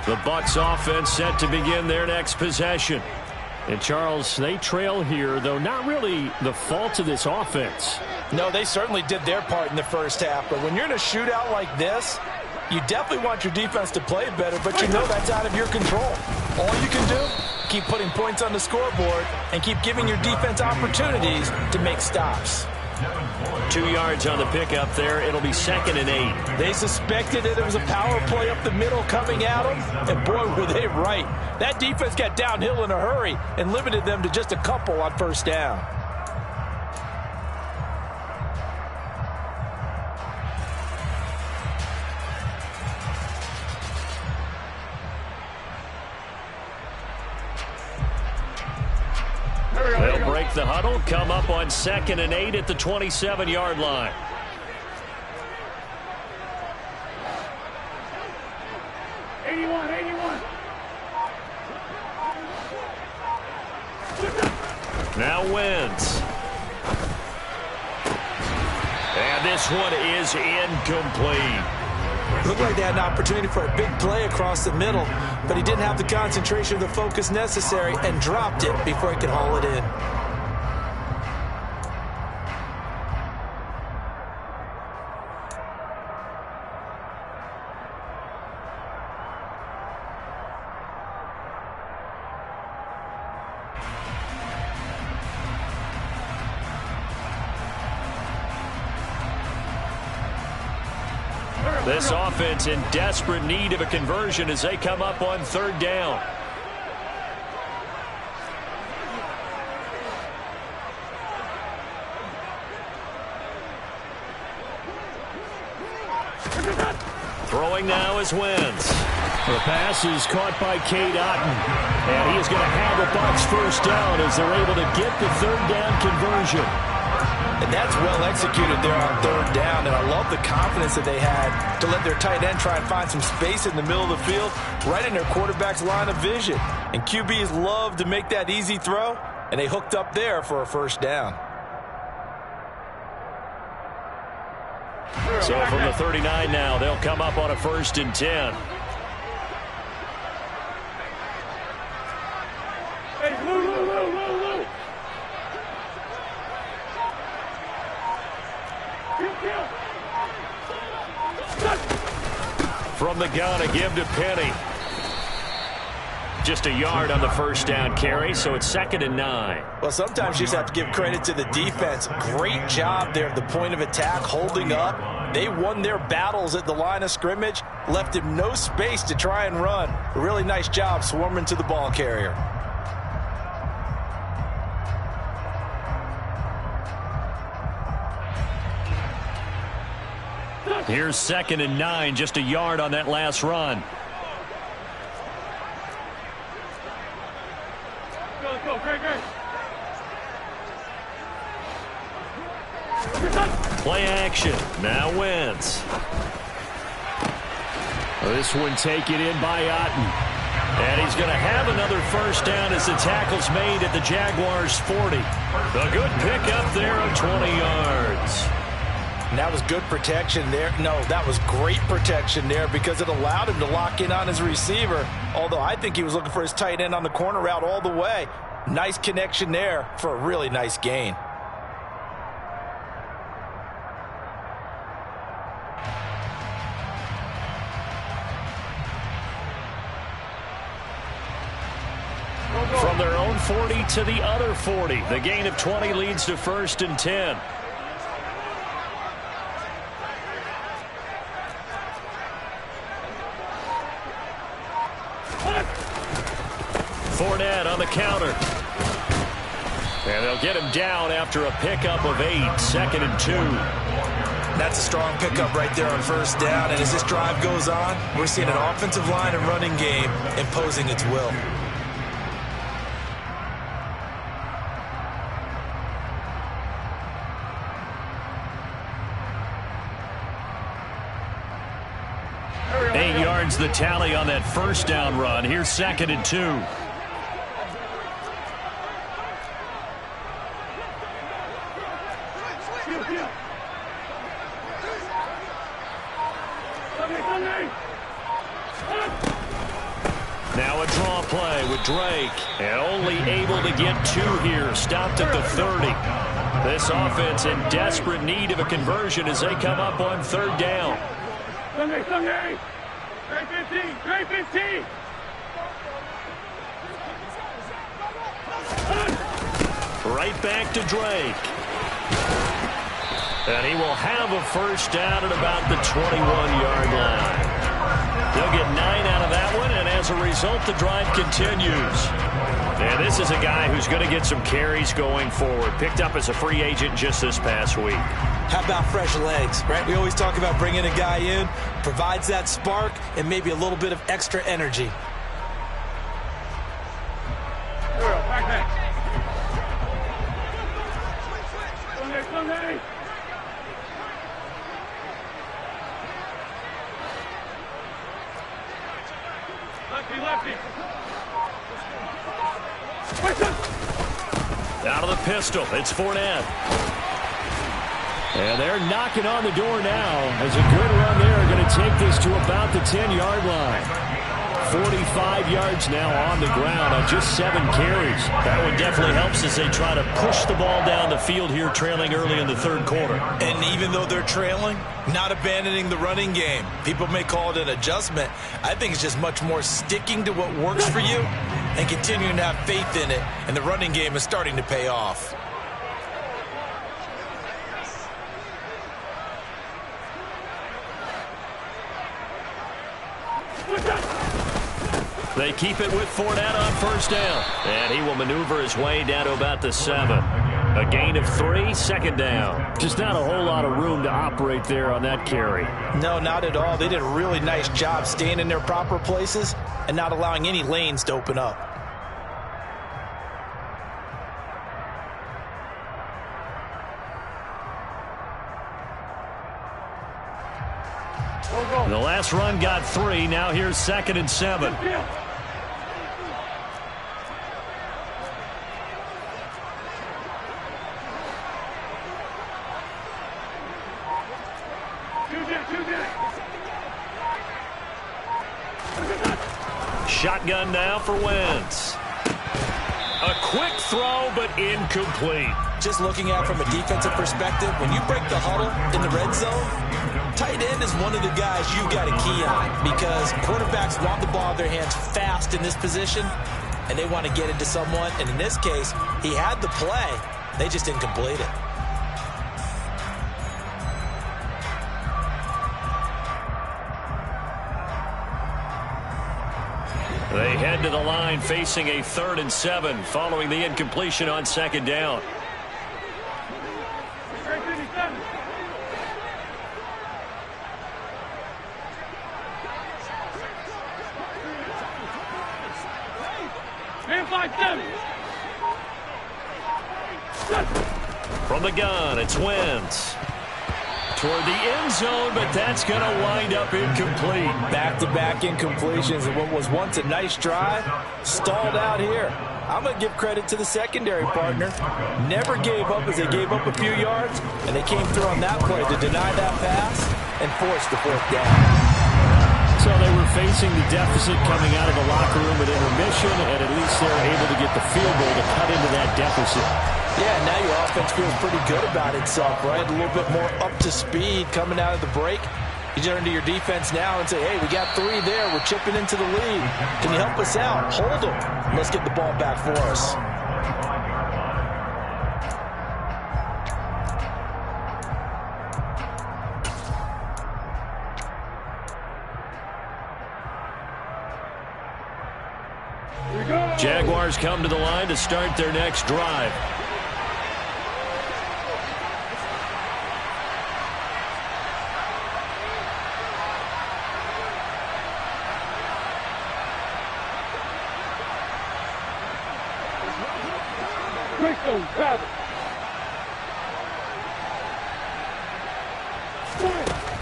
The Bucs offense set to begin their next possession. And, Charles, they trail here, though not really the fault of this offense. No, they certainly did their part in the first half. But when you're in a shootout like this, you definitely want your defense to play better, but you know that's out of your control. All you can do, keep putting points on the scoreboard and keep giving your defense opportunities to make stops. 2 yards on the pickup there. It'll be 2nd and 8. They suspected that it was a power play up the middle coming at them, and boy, were they right. That defense got downhill in a hurry and limited them to just a couple on first down. They'll break the huddle, come up on 2nd and 8 at the 27-yard line. Now wins. And this one is incomplete. Looked like they had an opportunity for a big play across the middle, but he didn't have the concentration or the focus necessary and dropped it before he could haul it in. This offense in desperate need of a conversion as they come up on 3rd down. Throwing now is Wentz. The pass is caught by Cade Otton. And he is going to have the Bucs first down as they're able to get the 3rd down conversion. And that's well executed there on 3rd down, and I love the confidence that they had to let their tight end try and find some space in the middle of the field, right in their quarterback's line of vision. And QBs love to make that easy throw, and they hooked up there for a first down. So from the 39 now, they'll come up on a 1st and 10. From the gun, a give to Penny. Just a yard on the first down carry, so it's 2nd and 9. Well, sometimes you just have to give credit to the defense. Great job there at the point of attack, holding up. They won their battles at the line of scrimmage, left him no space to try and run. A really nice job swarming to the ball carrier. Here's 2nd and 9, just a yard on that last run. Play action. Now Wentz. This one taken in by Otten. And he's going to have another first down as the tackle's made at the Jaguars' 40. A good pickup there of 20 yards. And that was good protection there. No, that was great protection there because it allowed him to lock in on his receiver. Although I think he was looking for his tight end on the corner route all the way. Nice connection there for a really nice gain. From their own 40 to the other 40. The gain of 20 leads to 1st and 10. Fournette on the counter. And they'll get him down after a pickup of 8. 2nd and 2. That's a strong pickup right there on first down. And as this drive goes on, we're seeing an offensive line and running game imposing its will. The tally on that first down run. Here's 2nd and 2. Now a draw play with Drake. And only able to get 2 here. Stopped at the 30. This offense in desperate need of a conversion as they come up on 3rd down. Great 15. Right back to Drake. And he will have a first down at about the 21-yard line. They'll get 9 out of that one, and as a result, the drive continues. And this is a guy who's going to get some carries going forward. Picked up as a free agent just this past week. How about fresh legs, right? We always talk about bringing a guy in, provides that spark and maybe a little bit of extra energy. Out of the pistol, it's Fournette. And they're knocking on the door now as a good run there. Going to take this to about the 10-yard line. 45 yards now on the ground on just 7 carries. That one definitely helps as they try to push the ball down the field here, trailing early in the 3rd quarter. And even though they're trailing, not abandoning the running game. People may call it an adjustment. I think it's just much more sticking to what works for you and continuing to have faith in it. And the running game is starting to pay off. They keep it with Fournette on first down. And he will maneuver his way down to about the 7. A gain of 3, 2nd down. Just not a whole lot of room to operate there on that carry. No, not at all. They did a really nice job staying in their proper places and not allowing any lanes to open up. The last run got 3. Now here's 2nd and 7. Shotgun now for Wentz. A quick throw, but incomplete. Just looking at it from a defensive perspective, when you break the huddle in the red zone, tight end is one of the guys you've got to key on because quarterbacks want the ball in their hands fast in this position, and they want to get it to someone. And in this case, he had the play. They just didn't complete it. They head to the line facing a 3rd and 7 following the incompletion on 2nd down. From the gun, it's Wentz. toward the end zone, but that's going to wind up incomplete. Back-to-back incompletions, and what was once a nice drive stalled out here. I'm going to give credit to the secondary partner. Never gave up as they gave up a few yards, and they came through on that play to deny that pass and force the fourth down. So they were facing the deficit coming out of the locker room at intermission, and at least they're able to get the field goal to cut into that deficit. Yeah, now your offense feels pretty good about itself, right? A little bit more up to speed coming out of the break. You turn to your defense now and say, hey, we got 3 there. We're chipping into the lead. Can you help us out? Hold them. Let's get the ball back for us. Jaguars come to the line to start their next drive.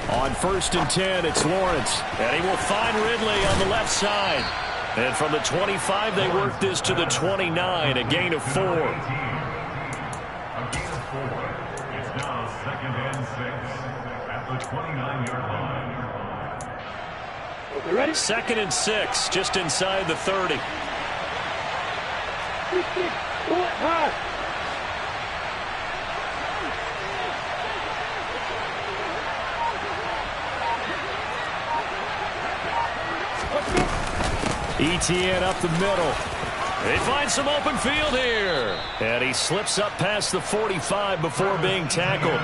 On 1st and 10, it's Lawrence, and he will find Ridley on the left side. And from the 25, they work this to the 29, a gain of 4. A gain of 4. It's now 2nd and 6 at the 29-yard line. Ready? 2nd and 6, just inside the 30. ETN up the middle. They find some open field here. And he slips up past the 45 before being tackled.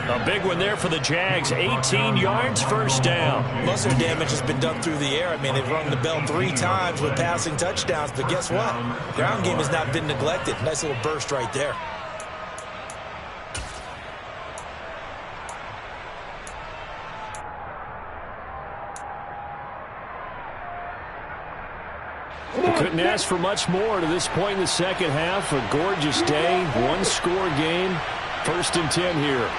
A big one there for the Jags. 18 yards, first down. Most of their damage has been done through the air. I mean, they've rung the bell 3 times with passing touchdowns. But guess what? Ground game has not been neglected. Nice little burst right there. Couldn't ask for much more to this point in the second half. A gorgeous day, 1-score game. 1st and 10 here.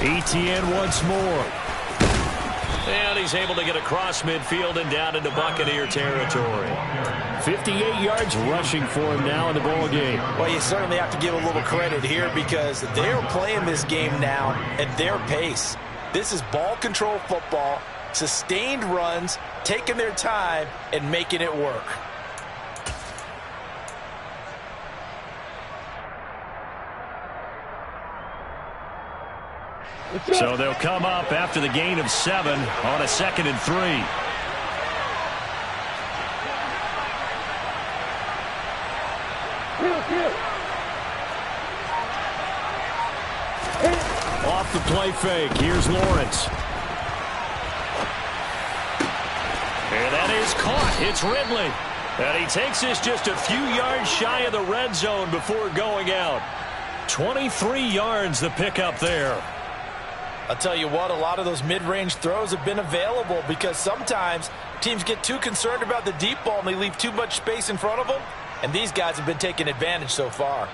ETN once more. And he's able to get across midfield and down into Buccaneer territory. 58 yards rushing for him now in the ball game. Well, you certainly have to give a little credit here because they're playing this game now at their pace. This is ball control football, sustained runs, taking their time, and making it work. So they'll come up after the gain of 7 on a 2nd and 3. Off the play fake. Here's Lawrence. And that is caught. It's Ridley. And he takes this just a few yards shy of the red zone before going out. 23 yards the pickup there. I'll tell you what, a lot of those mid-range throws have been available because sometimes teams get too concerned about the deep ball and they leave too much space in front of them. And these guys have been taking advantage so far.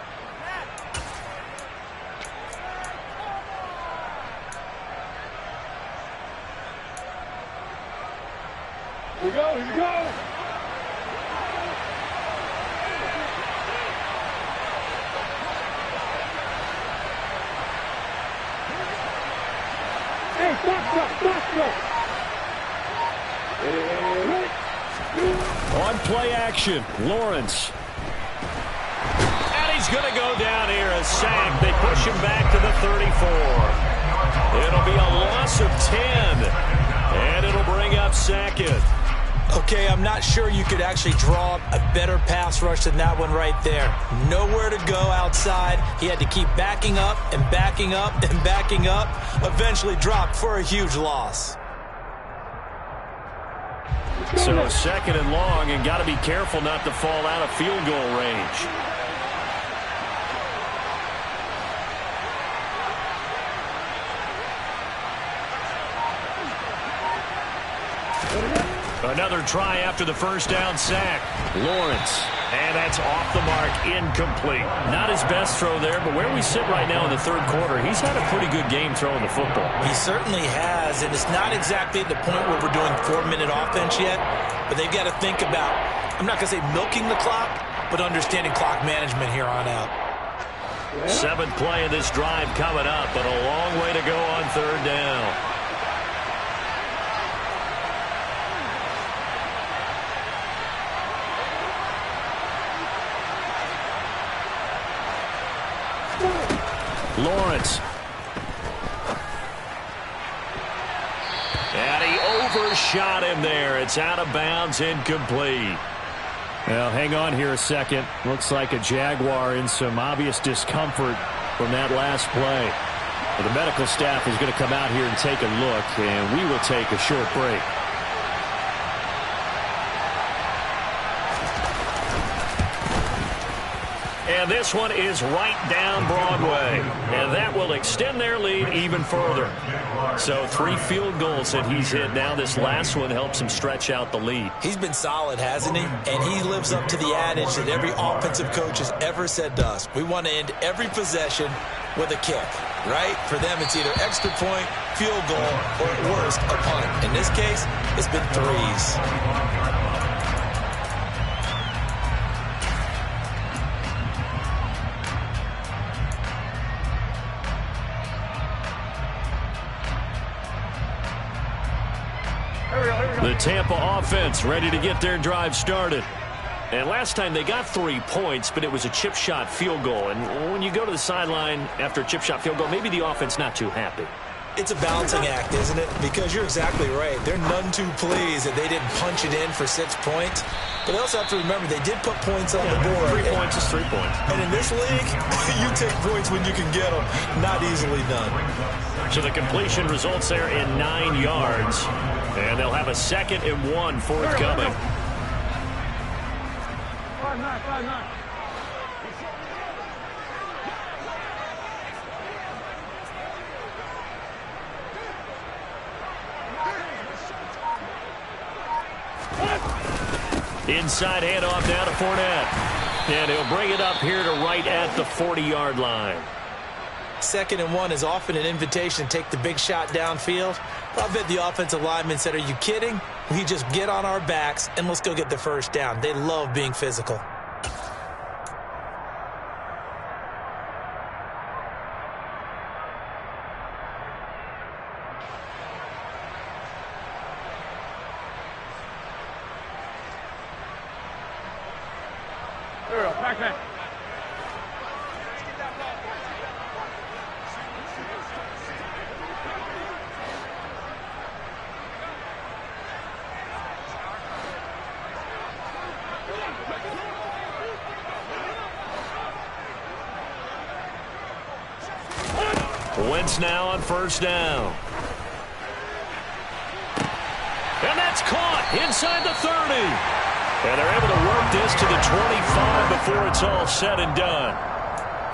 Here we go, here we go. Hey, stop. On play action, Lawrence. And he's going to go down here, a sack. They push him back to the 34. It'll be a loss of 10. And it'll bring up Sackett. Okay, I'm not sure you could actually draw a better pass rush than that one right there. Nowhere to go outside. He had to keep backing up and backing up and backing up. Eventually dropped for a huge loss. So 2nd and long, and got to be careful not to fall out of field goal range. Another try after the first down sack. Lawrence. And that's off the mark, incomplete. Not his best throw there, but where we sit right now in the third quarter, he's had a pretty good game throwing the football. He certainly has, and it's not exactly at the point where we're doing 4-minute offense yet, but they've got to think about, I'm not going to say milking the clock, but understanding clock management here on out. 7th play of this drive coming up, but a long way to go on third down. Lawrence. And he overshot him there. It's out of bounds, incomplete. Well, hang on here a second. Looks like a Jaguar in some obvious discomfort from that last play. Well, the medical staff is going to come out here and take a look, and we will take a short break. And this one is right down Broadway. And that will extend their lead even further. So 3 field goals that he's hit now. This last one helps him stretch out the lead. He's been solid, hasn't he? And he lives up to the adage that every offensive coach has ever said to us. We want to end every possession with a kick, right? For them, it's either extra point, field goal, or at worst, a punt. In this case, it's been 3s. The Tampa offense ready to get their drive started. And last time they got 3 points, but it was a chip shot field goal. And when you go to the sideline after a chip shot field goal, maybe the offense not too happy. It's a balancing act, isn't it? Because you're exactly right. They're none too pleased that they didn't punch it in for 6 points. But they also have to remember they did put points on the board. 3 points is 3 points. And in this league, you take points when you can get them. Not easily done. So the completion results there in 9 yards. And they'll have a 2nd and 1 forthcoming. 5-9. Inside handoff now to Fournette. And he'll bring it up here to right at the 40-yard line. 2nd and 1 is often an invitation to take the big shot downfield. I bet the offensive lineman said, are you kidding? We just get on our backs and let's go get the first down. They love being physical. Back. Wentz now on first down. And that's caught inside the 30. And they're able to work this to the 25 before it's all said and done.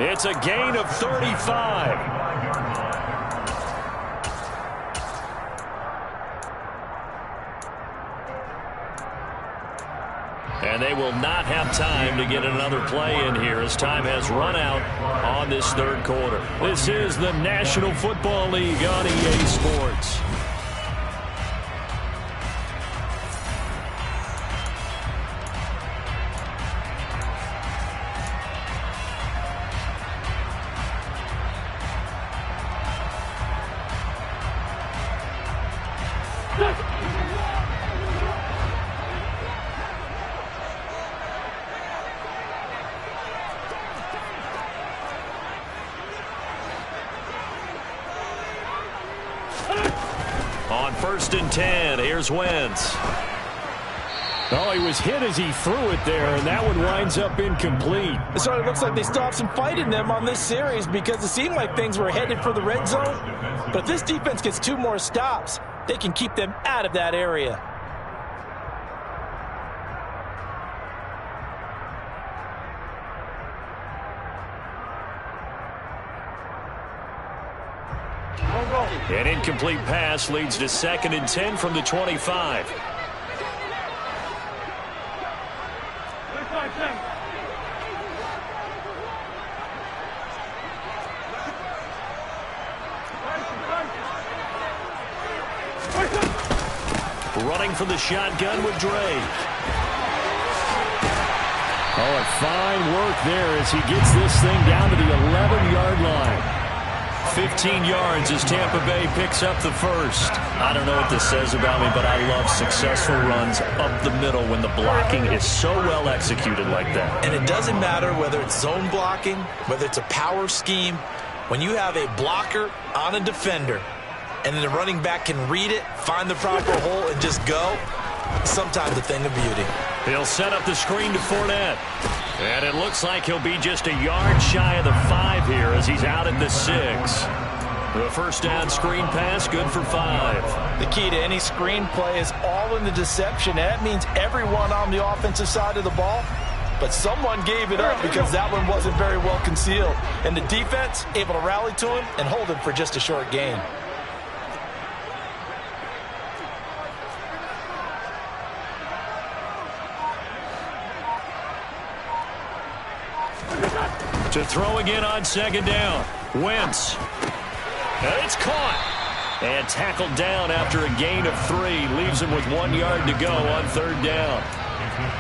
It's a gain of 35. And they will not have time to get another play in here as time has run out on this third quarter. This is the National Football League on EA Sports. On 1st and 10, here's Wentz. Oh, he was hit as he threw it there, and that one winds up incomplete. So it looks like they still have some fight in them on this series because it seemed like things were headed for the red zone. But if this defense gets 2 more stops, they can keep them out of that area. An incomplete pass leads to 2nd and 10 from the 25. running from the shotgun with Drake. Oh, and fine work there as he gets this thing down to the 11-yard line. 15 yards as Tampa Bay picks up the first. I don't know what this says about me, but I love successful runs up the middle when the blocking is so well executed like that. And it doesn't matter whether it's zone blocking, whether it's a power scheme. When you have a blocker on a defender and then the running back can read it, find the proper hole, and just go, sometimes a thing of beauty. He'll set up the screen to Fournette. And it looks like he'll be just a yard shy of the 5 here as he's out at the 6. The first down screen pass, good for 5. The key to any screen play is all in the deception. That means everyone on the offensive side of the ball, but someone gave it up because that one wasn't very well concealed. And the defense able to rally to him and hold him for just a short gain. To throw again on second down. Wentz. And it's caught. And tackled down after a gain of 3. Leaves him with 1 yard to go on third down.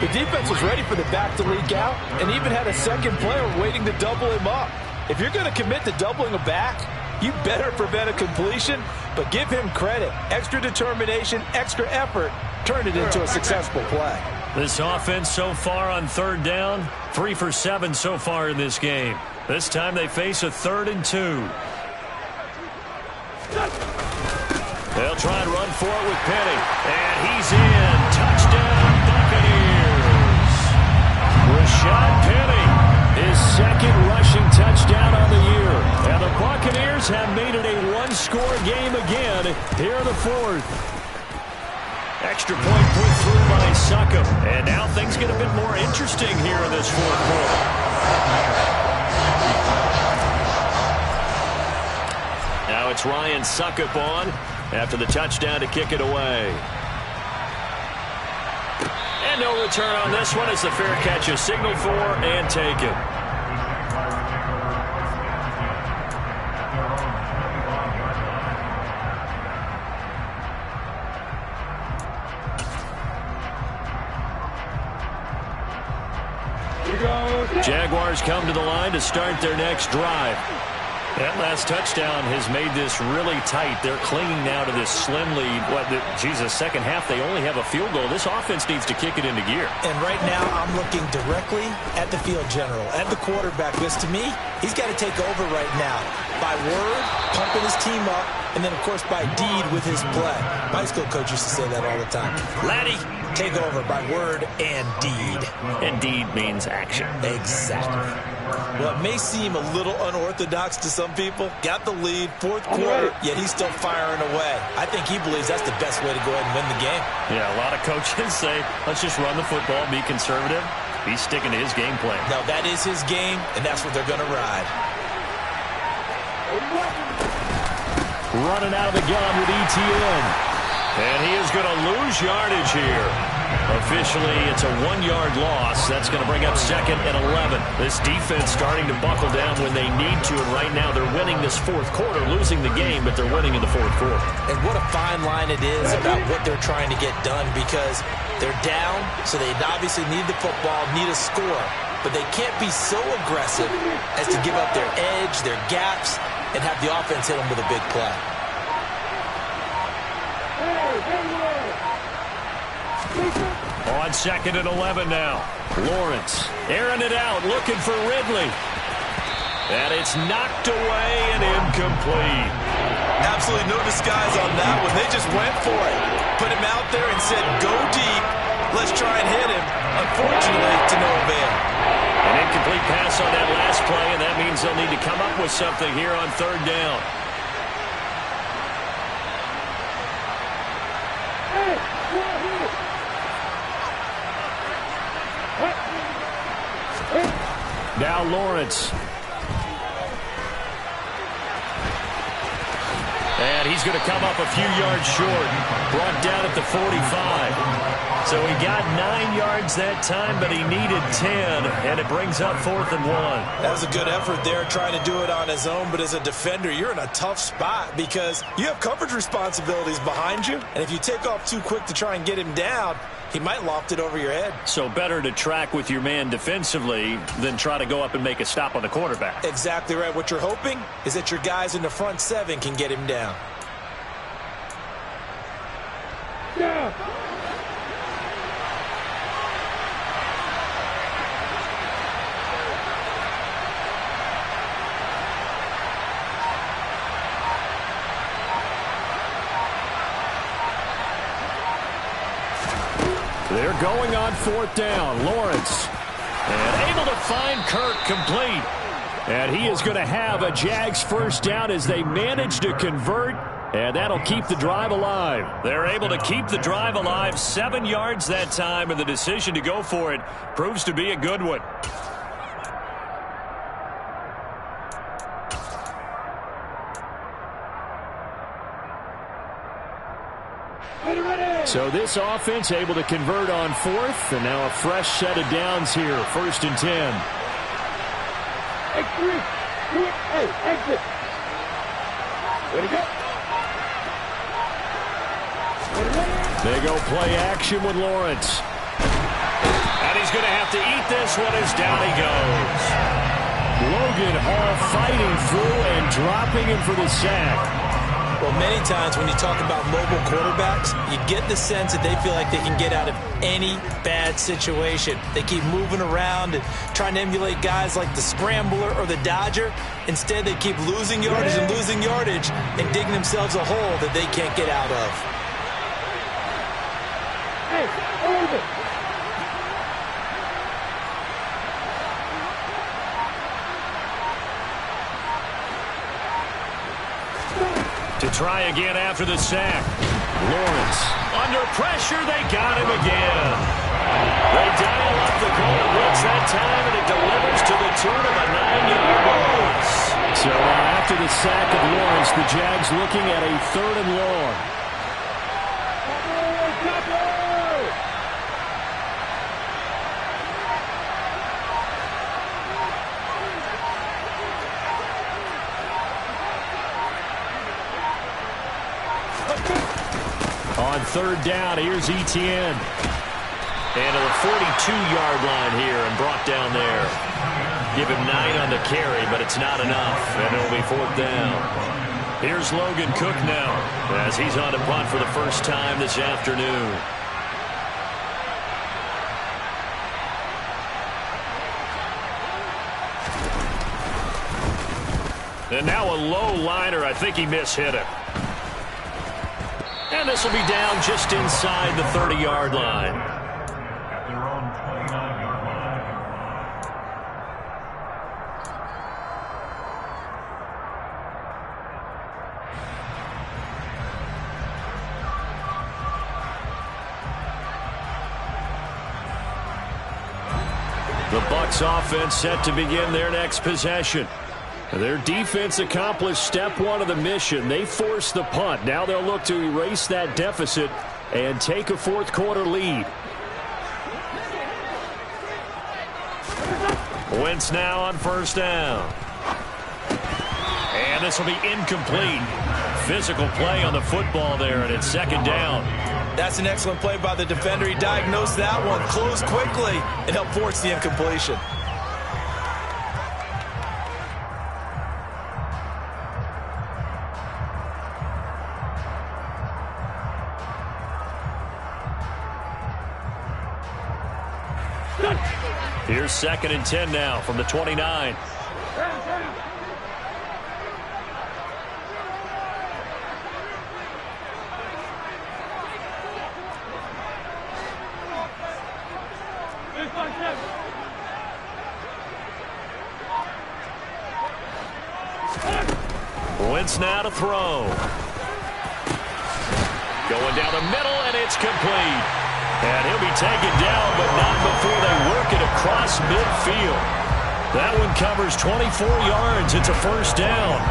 The defense was ready for the back to leak out and even had a second player waiting to double him up. If you're going to commit to doubling a back, you better prevent a completion, but give him credit. Extra determination, extra effort, turned it into a successful play. This offense so far on third down, 3 for 7 so far in this game. This time they face a 3rd and 2. They'll try and run for it with Penny. And he's in. Touchdown, Buccaneers. Rashad Penny, his second rushing touchdown on the year. And the Buccaneers have made it a one-score game again here in the 4th. Extra point put through by Succop. And now things get a bit more interesting here in this 4th quarter. Now it's Ryan Succop on after the touchdown to kick it away. And no return on this one as the fair catch is signaled for and taken. Jaguars come to the line to start their next drive. That last touchdown has made this really tight. They're clinging now to this slim lead. Second half, they only have a field goal. This offense needs to kick it into gear. And right now, I'm looking directly at the field general, at the quarterback, because to me, he's got to take over right now. By word, pumping his team up, and then, of course, by deed with his play. My high school coach used to say that all the time. Laddie, take over by word and deed. And deed means action. Exactly. Well, it may seem a little unorthodox to some people. Got the lead, 4th quarter, yet he's still firing away. I think he believes that's the best way to go ahead and win the game. Yeah, a lot of coaches say, let's just run the football, be conservative. He's sticking to his game plan. No, that is his game, and that's what they're going to ride. Running out of the gun with ETN. And he is going to lose yardage here. Officially, it's a 1-yard loss. That's going to bring up 2nd and 11. This defense starting to buckle down when they need to, and right now they're winning this 4th quarter, losing the game, but they're winning in the 4th quarter. And what a fine line it is about what they're trying to get done, because they're down, so they obviously need the football, need a score, but they can't be so aggressive as to give up their edge, their gaps, and have the offense hit them with a big play. On 2nd and 11 now. Lawrence airing it out, looking for Ridley. And it's knocked away and incomplete. Absolutely no disguise on that one. They just went for it. Put him out there and said, go deep. Let's try and hit him. Unfortunately, to no avail. An incomplete pass on that last play, and that means they'll need to come up with something here on 3rd down. Now Lawrence. And he's going to come up a few yards short. Brought down at the 45. So he got 9 yards that time, but he needed 10, and it brings up 4th and 1. That was a good effort there, trying to do it on his own, but as a defender, you're in a tough spot because you have coverage responsibilities behind you, and if you take off too quick to try and get him down, he might loft it over your head. So better to track with your man defensively than try to go up and make a stop on the quarterback. Exactly right. What you're hoping is that your guys in the front 7 can get him down. Yeah. They're going on 4th down. Lawrence. And able to find Kirk complete. And he is going to have a Jags first down as they manage to convert. And that'll keep the drive alive. They're able to keep the drive alive. 7 yards that time, and the decision to go for it proves to be a good one. So this offense able to convert on 4th, and now a fresh set of downs here. 1st and 10. Hey, exit. Ready to go. They go play action with Lawrence. And he's going to have to eat this one as down he goes. Logan Hall fighting through and dropping him for the sack. Well, many times when you talk about mobile quarterbacks, you get the sense that they feel like they can get out of any bad situation. They keep moving around and trying to emulate guys like the Scrambler or the Dodger. Instead, they keep losing yardage and digging themselves a hole that they can't get out of. Hey, hold it. To try again after the sack. Lawrence. Under pressure, they got him again. They dial up the goal blitz that time, and it delivers to the tune of a 9-yard loss. So after the sack of Lawrence, the Jags looking at a 3rd and long. On 3rd down, here's Etienne. And to the 42-yard line here and brought down there. Give him 9 on the carry, but it's not enough. And it'll be 4th down. Here's Logan Cook now as he's on a punt for the first time this afternoon. And now a low liner. I think he mishit it. And this will be down just inside the 30-yard line. At their own 29-yard line. The Bucs offense set to begin their next possession. Their defense accomplished step 1 of the mission. They forced the punt. Now they'll look to erase that deficit and take a 4th quarter lead. Wentz now on 1st down. And this will be incomplete. Physical play on the football there, and it's 2nd down. That's an excellent play by the defender. He diagnosed that one, closed quickly, and helped force the incompletion. Here's 2nd and 10 now from the 29. Wentz now to throw. Going down the middle, and it's complete. And he'll be taken down, but not before they work it across midfield. That one covers 24 yards. It's a 1st down.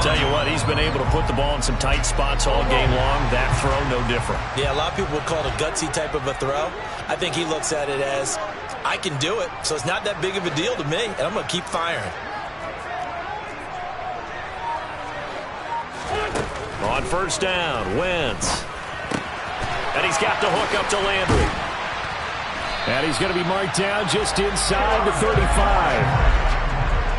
Tell you what, he's been able to put the ball in some tight spots all game long. That throw, no different. Yeah, a lot of people would call it a gutsy type of a throw. I think he looks at it as, I can do it, so it's not that big of a deal to me, and I'm going to keep firing. On first down, Wentz. And he's got the hook up to Landry. And he's going to be marked down just inside the 35.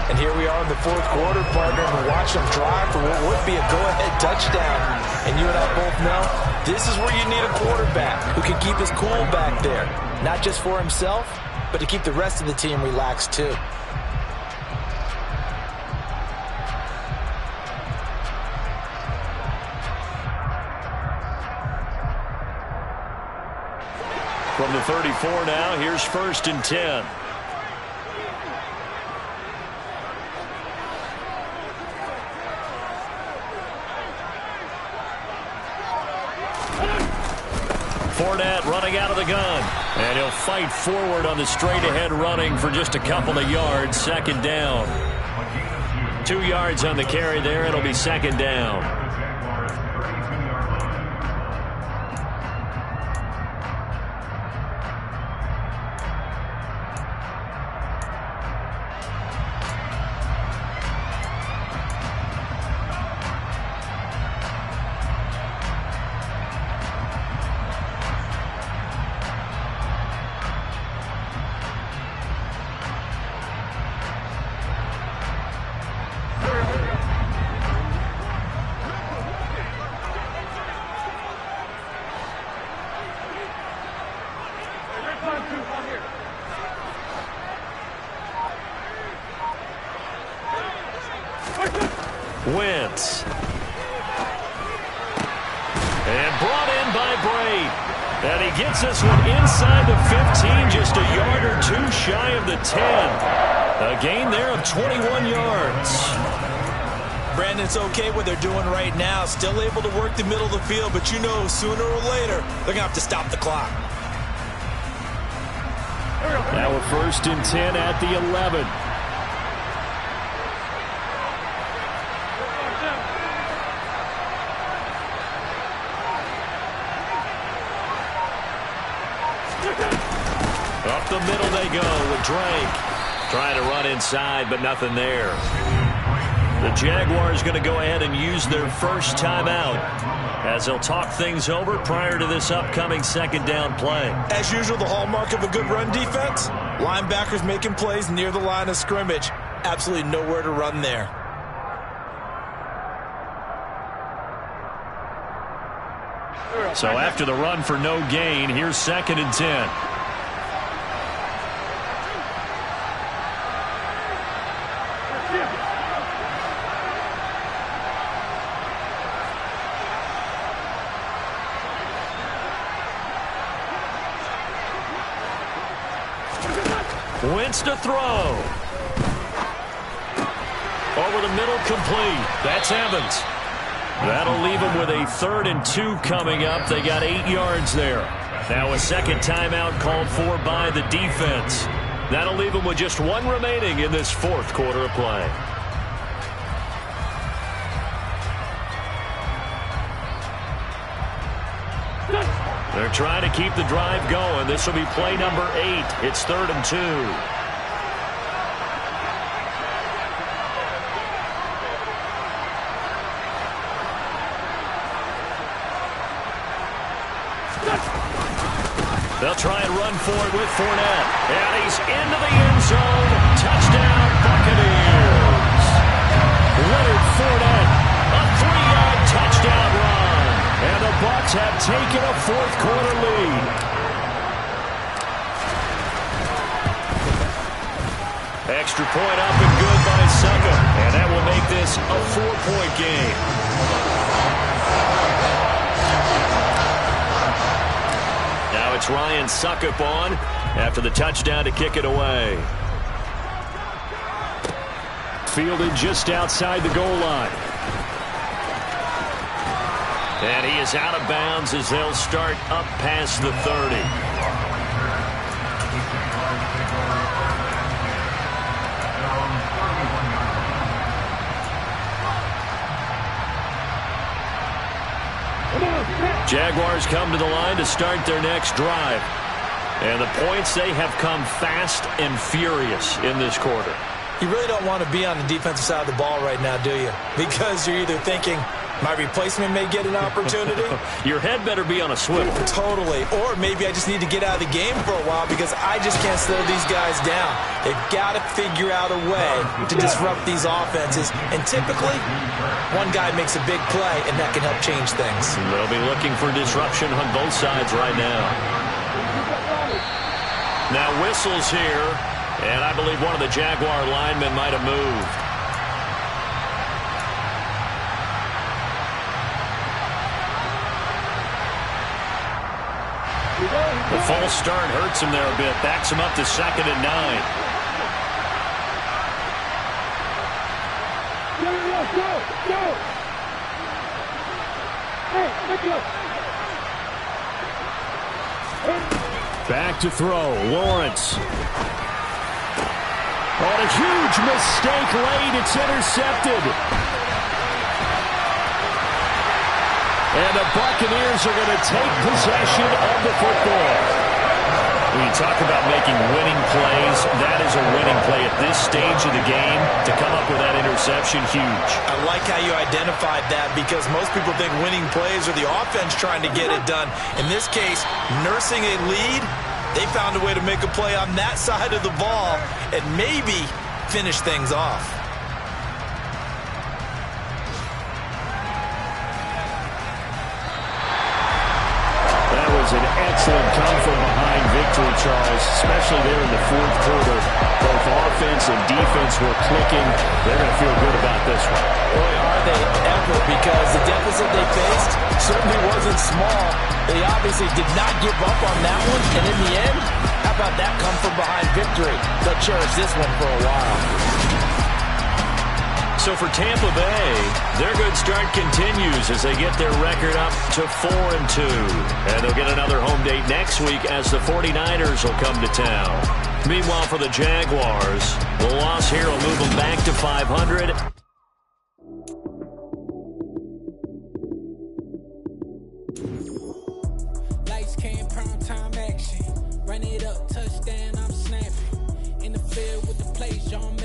And here we are in the fourth quarter, partner, and we watch them drive for what would be a go-ahead touchdown. And you and I both know this is where you need a quarterback who can keep his cool back there. Not just for himself, but to keep the rest of the team relaxed too. From the 34 now, here's first and 10. Fournette running out of the gun. And he'll fight forward on the straight-ahead running for just a couple of yards. Second down. 2 yards on the carry there. It'll be second down. Wentz. And brought in by Brady. And he gets this one inside the 15, just a yard or two shy of the 10. A gain there of 21 yards. Brandon, it's okay what they're doing right now. Still able to work the middle of the field, but you know sooner or later they're going to have to stop the clock. Now we're first and 10 at the 11. Up the middle they go with Drake. Trying to run inside, but nothing there. The Jaguars going to go ahead and use their first timeout as they'll talk things over prior to this upcoming second down play. As usual, the hallmark of a good run defense, linebackers making plays near the line of scrimmage. Absolutely nowhere to run there. So after the run for no gain, here's second and 10. Wentz to throw. Over the middle, complete. That's Evans. That'll leave them with a 3rd and 2 coming up. They got 8 yards there. Now a second timeout called for by the defense. That'll leave them with just 1 remaining in this fourth quarter of play. They're trying to keep the drive going. This will be play number 8. It's 3rd and 2. They'll try and run for it with Fournette. And he's into the end zone. Touchdown, Buccaneers. Leonard Fournette, a 3-yard touchdown run. And the Bucs have taken a fourth quarter lead. Extra point up and good by Suckup. And that will make this a 4-point game. Now it's Ryan Suckup on after the touchdown to kick it away. Fielded just outside the goal line. And he is out of bounds as they'll start up past the 30. Jaguars come to the line to start their next drive. And the points, they have come fast and furious in this quarter. You really don't want to be on the defensive side of the ball right now, do you? Because you're either thinking, my replacement may get an opportunity. Your head better be on a swivel. Totally. Or maybe I just need to get out of the game for a while because I just can't slow these guys down. They've got to figure out a way to disrupt these offenses. And typically, one guy makes a big play, and that can help change things. They'll be looking for disruption on both sides right now. Now whistles here, and I believe one of the Jaguar linemen might have moved. The false start hurts him there a bit. Backs him up to 2nd and 9. Go! Hey, Nicholas! Back to throw. Lawrence. On a huge mistake late. It's intercepted. And the Buccaneers are going to take possession of the football. When you talk about making winning plays, that is a winning play at this stage of the game. To come up with that interception, huge. I like how you identified that because most people think winning plays are the offense trying to get it done. In this case, nursing a lead, they found a way to make a play on that side of the ball and maybe finish things off. An excellent come-from-behind victory, Charles, especially there in the fourth quarter. Both offense and defense were clicking. They're going to feel good about this one. Boy, are they ever, because the deficit they faced certainly wasn't small. They obviously did not give up on that one, and in the end, how about that come-from-behind victory? They'll cherish this one for a while. So for Tampa Bay, their good start continues as they get their record up to 4-2. And they'll get another home date next week as the 49ers will come to town. Meanwhile, for the Jaguars, the loss here will move them back to 500. Lights came, prime time action. Run it up, touchdown, I'm snapping. In the field with the plays, John